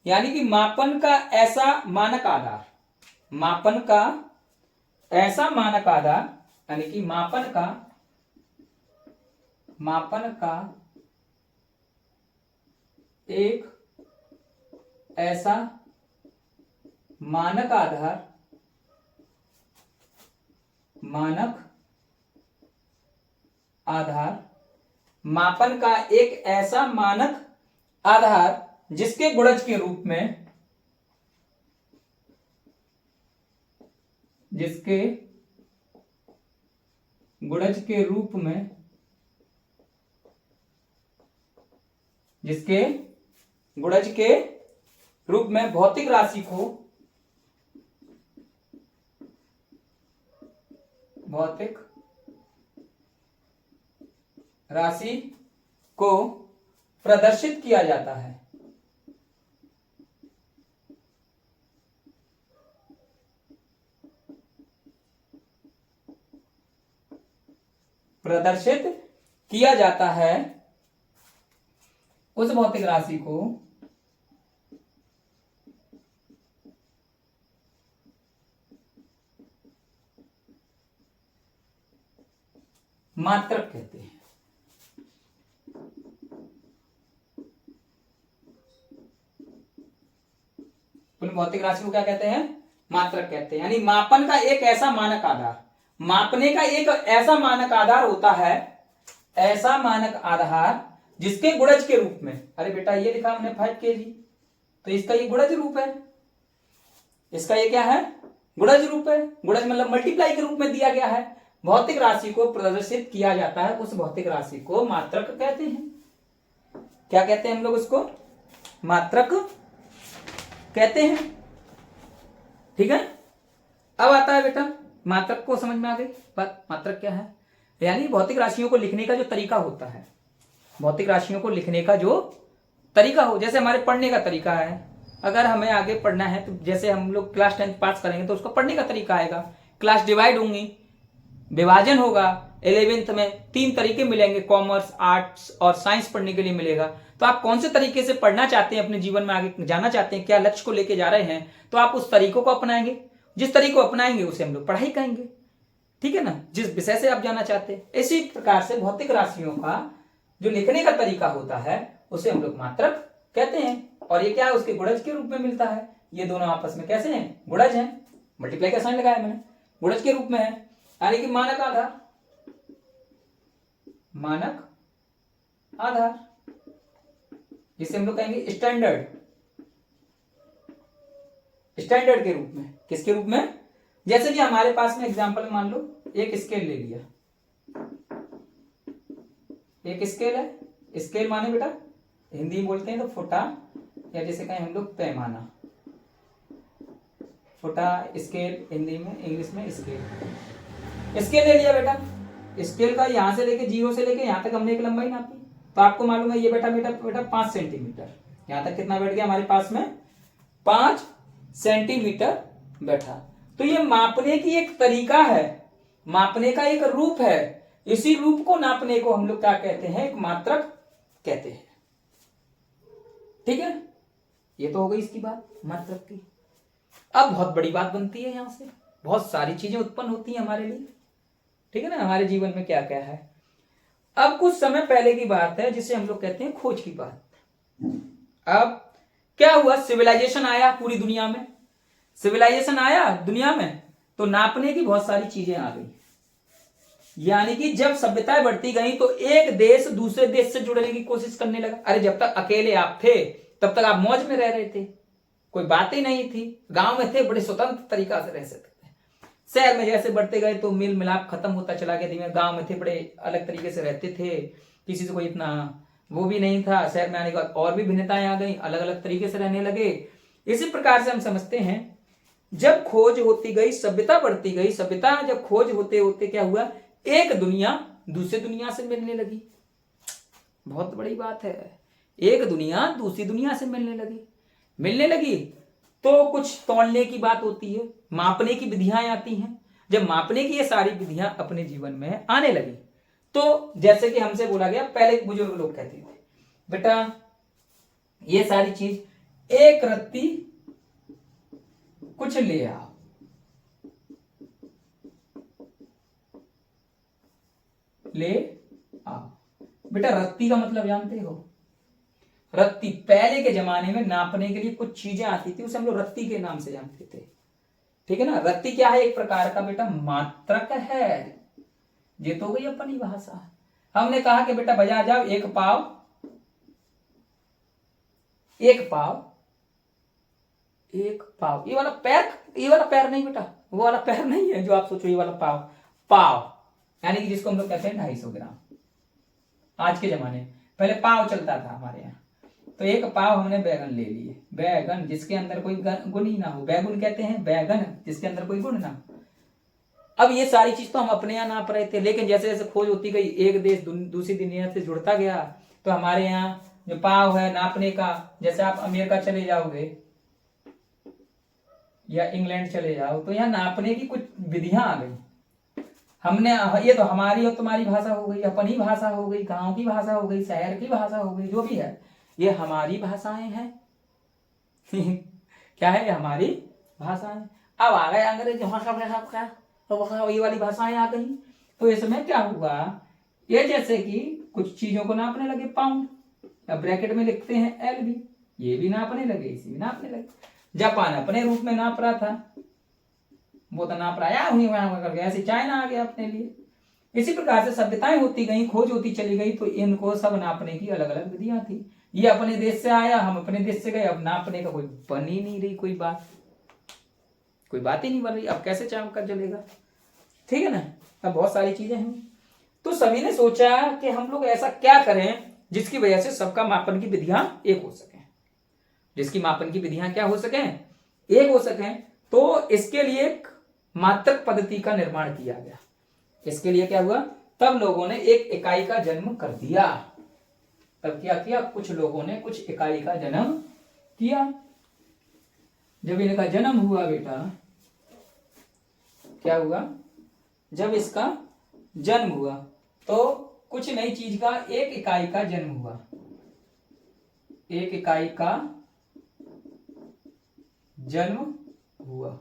यानी कि मापन का ऐसा मानक आधार, मापन का ऐसा मानक आधार, यानी कि मापन का एक ऐसा मानक आधार, मापन का एक ऐसा मानक आधार जिसके गुणज के रूप में जिसके गुणज के रूप में, जिसके गुणज के रूप में भौतिक राशि को, भौतिक राशि को प्रदर्शित किया जाता है। प्रदर्शित किया जाता है उस भौतिक राशि को मात्रक कहते हैं। उन भौतिक राशि को क्या कहते हैं? मात्रक कहते हैं। यानी मापन का एक ऐसा मानक आधार, मापने का एक ऐसा मानक आधार होता है, ऐसा मानक आधार जिसके गुणज के रूप में, अरे बेटा ये लिखा हमने 5 kg, तो इसका ये गुणज रूप है, इसका ये क्या है? गुणज रूप है। गुणज मतलब मल्टीप्लाई के रूप में दिया गया है। भौतिक राशि को प्रदर्शित किया जाता है, उस भौतिक राशि को मात्रक कहते हैं। क्या कहते हैं हम लोग उसको? मात्रक कहते हैं। ठीक है, अब आता है बेटा मात्रक को समझ में आ गई बात। मात्रक क्या है? यानी भौतिक राशियों को लिखने का जो तरीका होता है, भौतिक राशियों को लिखने का जो तरीका हो, जैसे हमारे पढ़ने का तरीका है। अगर हमें आगे पढ़ना है तो जैसे हम लोग क्लास 10 पास करेंगे तो उसका पढ़ने का तरीका आएगा। क्लास डिवाइड होंगी, विभाजन होगा। 11th में 3 तरीके मिलेंगे, कॉमर्स, आर्ट्स और साइंस पढ़ने के लिए मिलेगा। तो आप कौन से तरीके से पढ़ना चाहते हैं, अपने जीवन में आगे जाना चाहते हैं, क्या लक्ष्य को लेके जा रहे हैं, तो आप उस तरीकों को अपनाएंगे। जिस तरीके को अपनाएंगे उसे हम लोग पढ़ाई कहेंगे। ठीक है ना, जिस विषय से आप जाना चाहते हैं। इसी प्रकार से भौतिक राशियों का जो लिखने का तरीका होता है उसे हम लोग मात्रक कहते हैं। और ये क्या है? उसके गुणज के रूप में मिलता है। ये दोनों आपस में कैसे हैं? गुणज हैं। मल्टीप्लाई का साइन लगाया मैंने, गुणज के रूप में है। यानी कि मानक आधार, मानक आधार जिसे हम लोग कहेंगे स्टैंडर्ड, स्टैंडर्ड के रूप में। किसके रूप में? जैसे कि हमारे पास में एग्जांपल मान लो एक स्केल ले लिया, एक स्केल है। स्केल माने बेटा हिंदी में बोलते हैं तो फुटा, या जैसे कहें हम लोग पैमाना। फुटा, स्केल हिंदी में, इंग्लिश में स्केल। स्केल ले लिया बेटा। स्केल का यहां से लेके 0 से लेके यहां तक हमने एक लंबाई नापी, तो आपको मालूम है ये बेटा बेटा बेटा 5 सेंटीमीटर। यहां तक कितना बैठ गया हमारे पास में? 5 सेंटीमीटर बैठा। तो ये मापने की एक तरीका है, मापने का एक रूप है। इसी रूप को नापने को हम लोग क्या कहते हैं? एक मात्रक कहते हैं। ठीक है, ये तो हो गई इसकी बात मात्रक की। अब बहुत बड़ी बात बनती है, यहां से बहुत सारी चीजें उत्पन्न होती हैं हमारे लिए। ठीक है ना, हमारे जीवन में क्या क्या है। अब कुछ समय पहले की बात है जिसे हम लोग कहते हैं खोज की बात। अब क्या हुआ? सिविलाइजेशन आया पूरी दुनिया में। सिविलाइजेशन आया दुनिया में तो नापने की बहुत सारी चीजें आ गई। यानी कि जब सभ्यताएं बढ़ती गई तो एक देश दूसरे देश से जुड़ने की कोशिश करने लगा। अरे जब तक अकेले आप थे तब तक आप मौज में रह रहे थे, कोई बात ही नहीं थी। गांव में थे, बड़े स्वतंत्र तरीका से रह सकते थे। शहर में जैसे बढ़ते गए तो मेल मिलाप खत्म होता चला गया धीमे। गांव में थे, बड़े अलग तरीके से रहते थे, किसी से कोई इतना वो भी नहीं था। शहर में आने के बाद और भी भिन्नताएं आ गई, अलग अलग तरीके से रहने लगे। इसी प्रकार से हम समझते हैं जब खोज होती गई, सभ्यता बढ़ती गई। सभ्यता जब खोज होते होते क्या हुआ? एक दुनिया दूसरी दुनिया से मिलने लगी। बहुत बड़ी बात है, एक दुनिया दूसरी दुनिया से मिलने लगी तो कुछ तौलने की बात होती है, मापने की विधियां आती हैं। जब मापने की ये सारी विधियां अपने जीवन में आने लगी तो जैसे कि हमसे बोला गया, पहले बुजुर्ग लोग कहते थे बेटा ये सारी चीज एक रत्ती कुछ ले आओ। ले आओ बेटा, रत्ती का मतलब जानते हो? रत्ती पहले के जमाने में नापने के लिए कुछ चीजें आती थी, उसे हम लोग रत्ती के नाम से जानते थे। ठीक है ना, रत्ती क्या है? एक प्रकार का बेटा मात्रक है। ये तो हो गई अपनी भाषा। हमने कहा कि बेटा बाजार जाओ, एक पाव, एक पाव, एक पाव। ये वाला पैर नहीं बेटा, वो वाला पैर नहीं है जो आप सोचो, ये वाला पाव। पाव यानी कि जिसको हम लोग कहते हैं 250 ग्राम आज के जमाने में। पहले पाव चलता था हमारे यहाँ। तो एक पाव हमने बैगन ले लिए, बैगन जिसके अंदर कोई गुण ही ना हो, बैगुन कहते हैं बैगन जिसके अंदर कोई गुण ना हो। अब ये सारी चीज तो हम अपने यहाँ नाप रहे थे, लेकिन जैसे जैसे खोज होती गई, एक देश दूसरी दुनिया से जुड़ता गया, तो हमारे यहाँ जो पाव है नापने का, जैसे आप अमेरिका चले जाओगे या इंग्लैंड चले जाओ तो यहाँ नापने की कुछ विधियां आ गई। हमने ये तो हमारी और तुम्हारी भाषा हो गई, अपनी भाषा हो गई, गांव की भाषा हो गई, शहर की भाषा हो गई, जो भी है ये हमारी भाषाएं हैं। क्या है, ये हमारी भाषाएं। अब आ गए अंग्रेज भाषा, तो ये वाली भाषाएं आ गई। तो इसमें क्या हुआ, ये जैसे कि कुछ चीजों को नापने लगे पाउंड, अब ब्रैकेट में लिखते हैं एल भी, ये भी नापने लगे, इसी भी नापने लगे। जापान अपने रूप में नाप रहा था, वो तो नाप रहा है करके, ऐसे चाइना आ गया अपने लिए। इसी प्रकार से सभ्यताएं होती गई, खोज होती चली गई, तो इनको सब नापने की अलग अलग विधियां थी। ये अपने देश से आया, हम अपने देश से गए, अब नापने का कोई बन ही नहीं रही, कोई बात ही नहीं बन रही। अब कैसे चाम कर चलेगा, ठीक है ना। अब बहुत सारी चीजें हैं। तो सभी ने सोचा कि हम लोग ऐसा क्या करें जिसकी वजह से सबका मापन की विधियां एक हो सके, जिसकी मापन की विधियां क्या हो सके, एक हो सके। तो इसके लिए एक मात्रक पद्धति का निर्माण किया गया। इसके लिए क्या हुआ, तब लोगों ने एक इकाई का जन्म कर दिया। तब क्या किया, कुछ लोगों ने कुछ इकाई का जन्म किया। जब इनका जन्म हुआ बेटा, क्या हुआ, जब इसका जन्म हुआ तो कुछ नई चीज का एक इकाई का जन्म हुआ। एक इकाई का जन्म हुआ,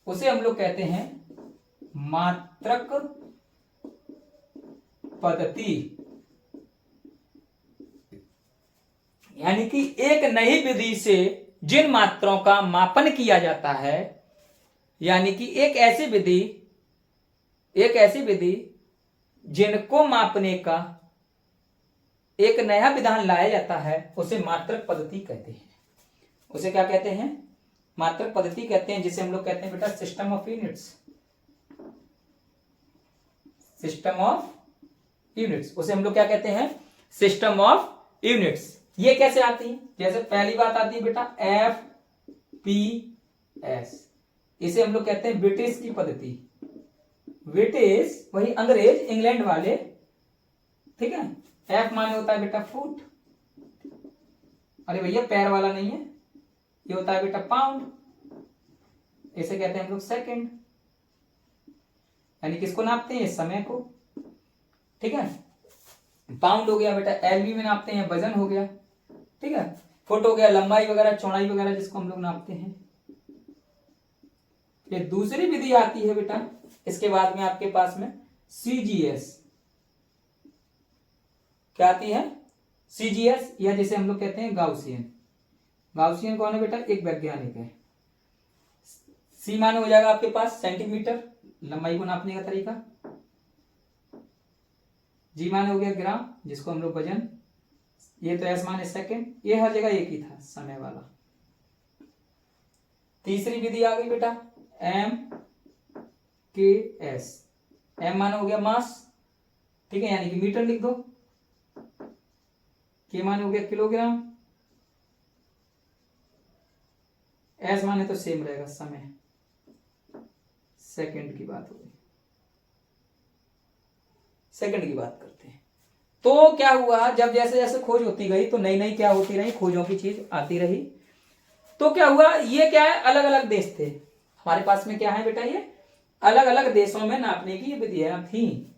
उसे हम लोग कहते हैं मात्रक पद्धति। यानी कि एक नई विधि से जिन मात्राओं का मापन किया जाता है, यानी कि एक ऐसी विधि जिनको मापने का एक नया विधान लाया जाता है, उसे मात्रक पद्धति कहते हैं। उसे क्या कहते हैं, मात्रक पद्धति कहते हैं, जिसे हम लोग कहते हैं बेटा system of units. System of units, उसे हम लोग क्या कहते हैं, सिस्टम ऑफ यूनिट्स। ये कैसे आती है, जैसे पहली बात आती है बेटा FPS, इसे हम लोग कहते हैं ब्रिटिश की पद्धति। ब्रिटिश वही अंग्रेज, इंग्लैंड वाले, ठीक है। एफ माने होता है बेटा फुट, अरे भैया पैर वाला नहीं है, ये होता है बेटा पाउंड, इसे कहते हैं हम लोग सेकंड। यानी किसको नापते हैं, समय को, ठीक है। पाउंड हो गया बेटा, एलबी में नापते हैं, वजन हो गया, ठीक है। फुट हो गया लंबाई वगैरह, चौड़ाई वगैरह जिसको हम लोग नापते हैं। ये दूसरी विधि आती है बेटा, इसके बाद में आपके पास में CGS। क्या आती है, CGS, या जिसे हम लोग कहते हैं गाउसियन। गाउसियन कौन है बेटा, एक वैज्ञानिक है। सी माने हो जाएगा आपके पास सेंटीमीटर, लंबाई को नापने का तरीका। जी माने हो गया ग्राम, जिसको हम लोग वजन। ये तो एस माने सेकंड, ये हर जगह एक ही था, समय वाला। तीसरी विधि आ गई बेटा MKS। एम माने हो गया मास, ठीक है, यानी कि मीटर लिख दो। के माने हो गया किलोग्राम, एस माने तो सेम रहेगा समय, सेकंड की बात होगी, सेकंड की बात करते हैं। तो क्या हुआ, जब जैसे जैसे खोज होती गई तो नई नई क्या होती रही, खोजों की चीज आती रही। तो क्या हुआ, ये क्या है, अलग अलग देश थे हमारे पास में, क्या है बेटा, ये अलग अलग देशों में नापने की विधियां थी।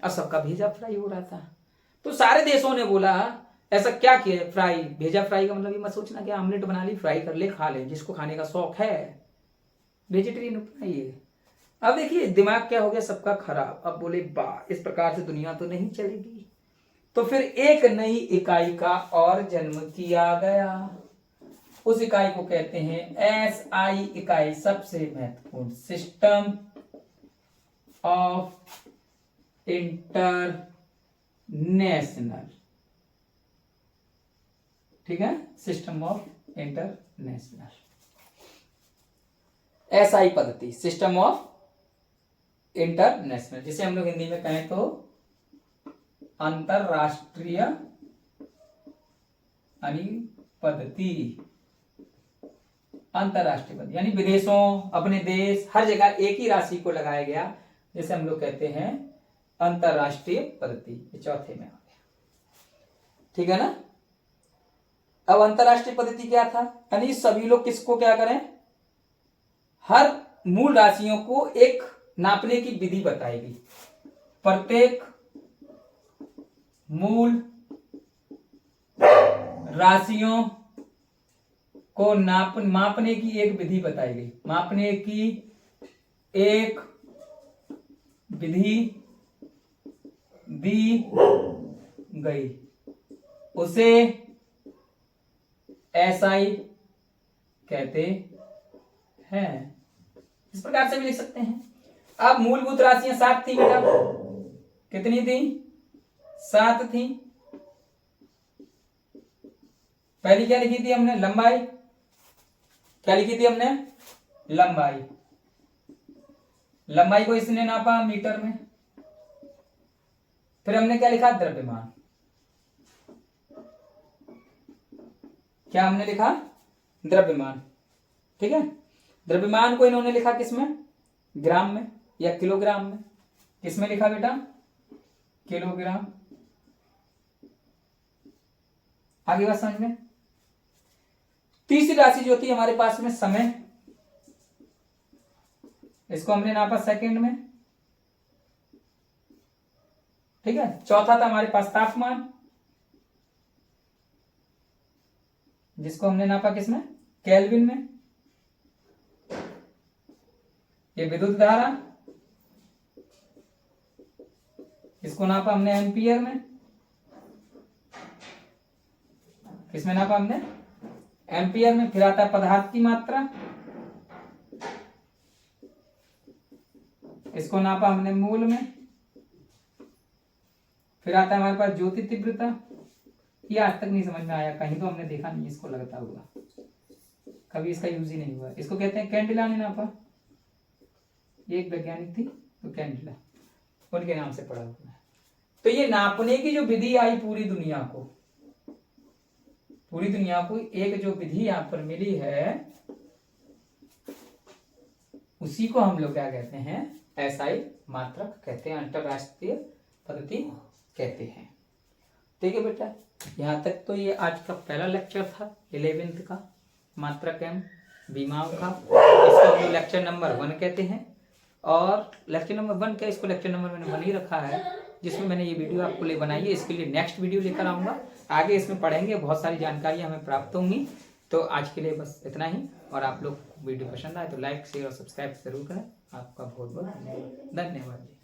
अब सबका भेजा फ्राई हो रहा था, तो सारे देशों ने बोला ऐसा क्या किया, फ्राई भेजा। फ्राई का मतलब ये मत सोचना कि आमलेट बना ली, फ्राई कर ले, खा ले, जिसको खाने का शौक है वेजिटेरियन बनाइए। अब देखिए दिमाग क्या हो गया सबका खराब, अब बोले वाह इस प्रकार से दुनिया तो नहीं चलेगी। तो फिर एक नई इकाई का और जन्म किया गया, उस इकाई को कहते हैं SI इकाई, सबसे महत्वपूर्ण, सिस्टम ऑफ इंटरनेशनल, ठीक है, सिस्टम ऑफ इंटरनेशनल। SI पद्धति, सिस्टम ऑफ इंटरनेशनल, जिसे हम लोग हिंदी में कहें तो अंतरराष्ट्रीय पद्धति, अंतरराष्ट्रीय पद्धति यानी विदेशों, अपने देश, हर जगह एक ही राशि को लगाया गया, जिसे हम लोग कहते हैं अंतरराष्ट्रीय पद्धति। ये चौथे में आ गया, ठीक है ना। अब अंतरराष्ट्रीय पद्धति क्या था, यानी सभी लोग किसको क्या करें, हर मूल राशियों को एक नापने की विधि बताएगी, प्रत्येक मूल राशियों को मापने की एक विधि बताई गई, मापने की एक विधि दी गई, उसे SI कहते हैं। इस प्रकार से भी लिख सकते हैं। अब मूलभूत राशियां 7 थी बेटा, कितनी थी, 7 थी। पहली क्या लिखी थी हमने, लंबाई, क्या लिखी थी हमने, लंबाई, लंबाई को इसने नापा मीटर में। फिर हमने क्या लिखा, द्रव्यमान, क्या हमने लिखा, द्रव्यमान, ठीक है। द्रव्यमान को इन्होंने लिखा किसमें, ग्राम में या किलोग्राम में, किसमें लिखा बेटा, किलोग्राम। आगे बात समझ में। तीसरी राशि जो थी हमारे पास में समय, इसको हमने नापा सेकंड में, ठीक है। चौथा था हमारे पास तापमान, जिसको हमने नापा किसमें, केल्विन में। ये विद्युत धारा, इसको नापा हमने एम्पियर में, किसमें नापा हमने, एम्पियर में। फिर आता है पदार्थ की मात्रा, इसको नापा हमने मूल में। फिर आता है हमारे पास ज्योति तीव्रता, ये आज तक नहीं समझ में आया, कहीं तो हमने देखा नहीं इसको, लगता हुआ कभी इसका यूज ही नहीं हुआ। इसको कहते हैं कैंडिला ने नापा, ये एक वैज्ञानिक थी तो कैंडिला, उनके नाम से पढ़ा हुआ है। तो ये नापने की जो विधि आई पूरी दुनिया को, पूरी दुनिया को एक जो विधि यहां पर मिली है, उसी को हम लोग क्या कहते हैं, SI मात्रक कहते हैं, अंतरराष्ट्रीय पद्धति कहते हैं। ठीक है बेटा, यहां तक तो ये आज का पहला लेक्चर था 11th का, मात्रक एवं विमाओं का। इसको हम लोग लेक्चर नंबर 1 कहते हैं, और लेक्चर नंबर 1 क्या, इसको लेक्चर नंबर मैंने 1 ही रखा है, जिसमें मैंने ये वीडियो आपको लिए बनाई है। इसके लिए नेक्स्ट वीडियो लेकर आऊंगा, आगे इसमें पढ़ेंगे, बहुत सारी जानकारियां हमें प्राप्त होंगी। तो आज के लिए बस इतना ही, और आप लोग वीडियो पसंद आए तो लाइक शेयर और सब्सक्राइब जरूर करें। आपका बहुत बहुत धन्यवाद जी।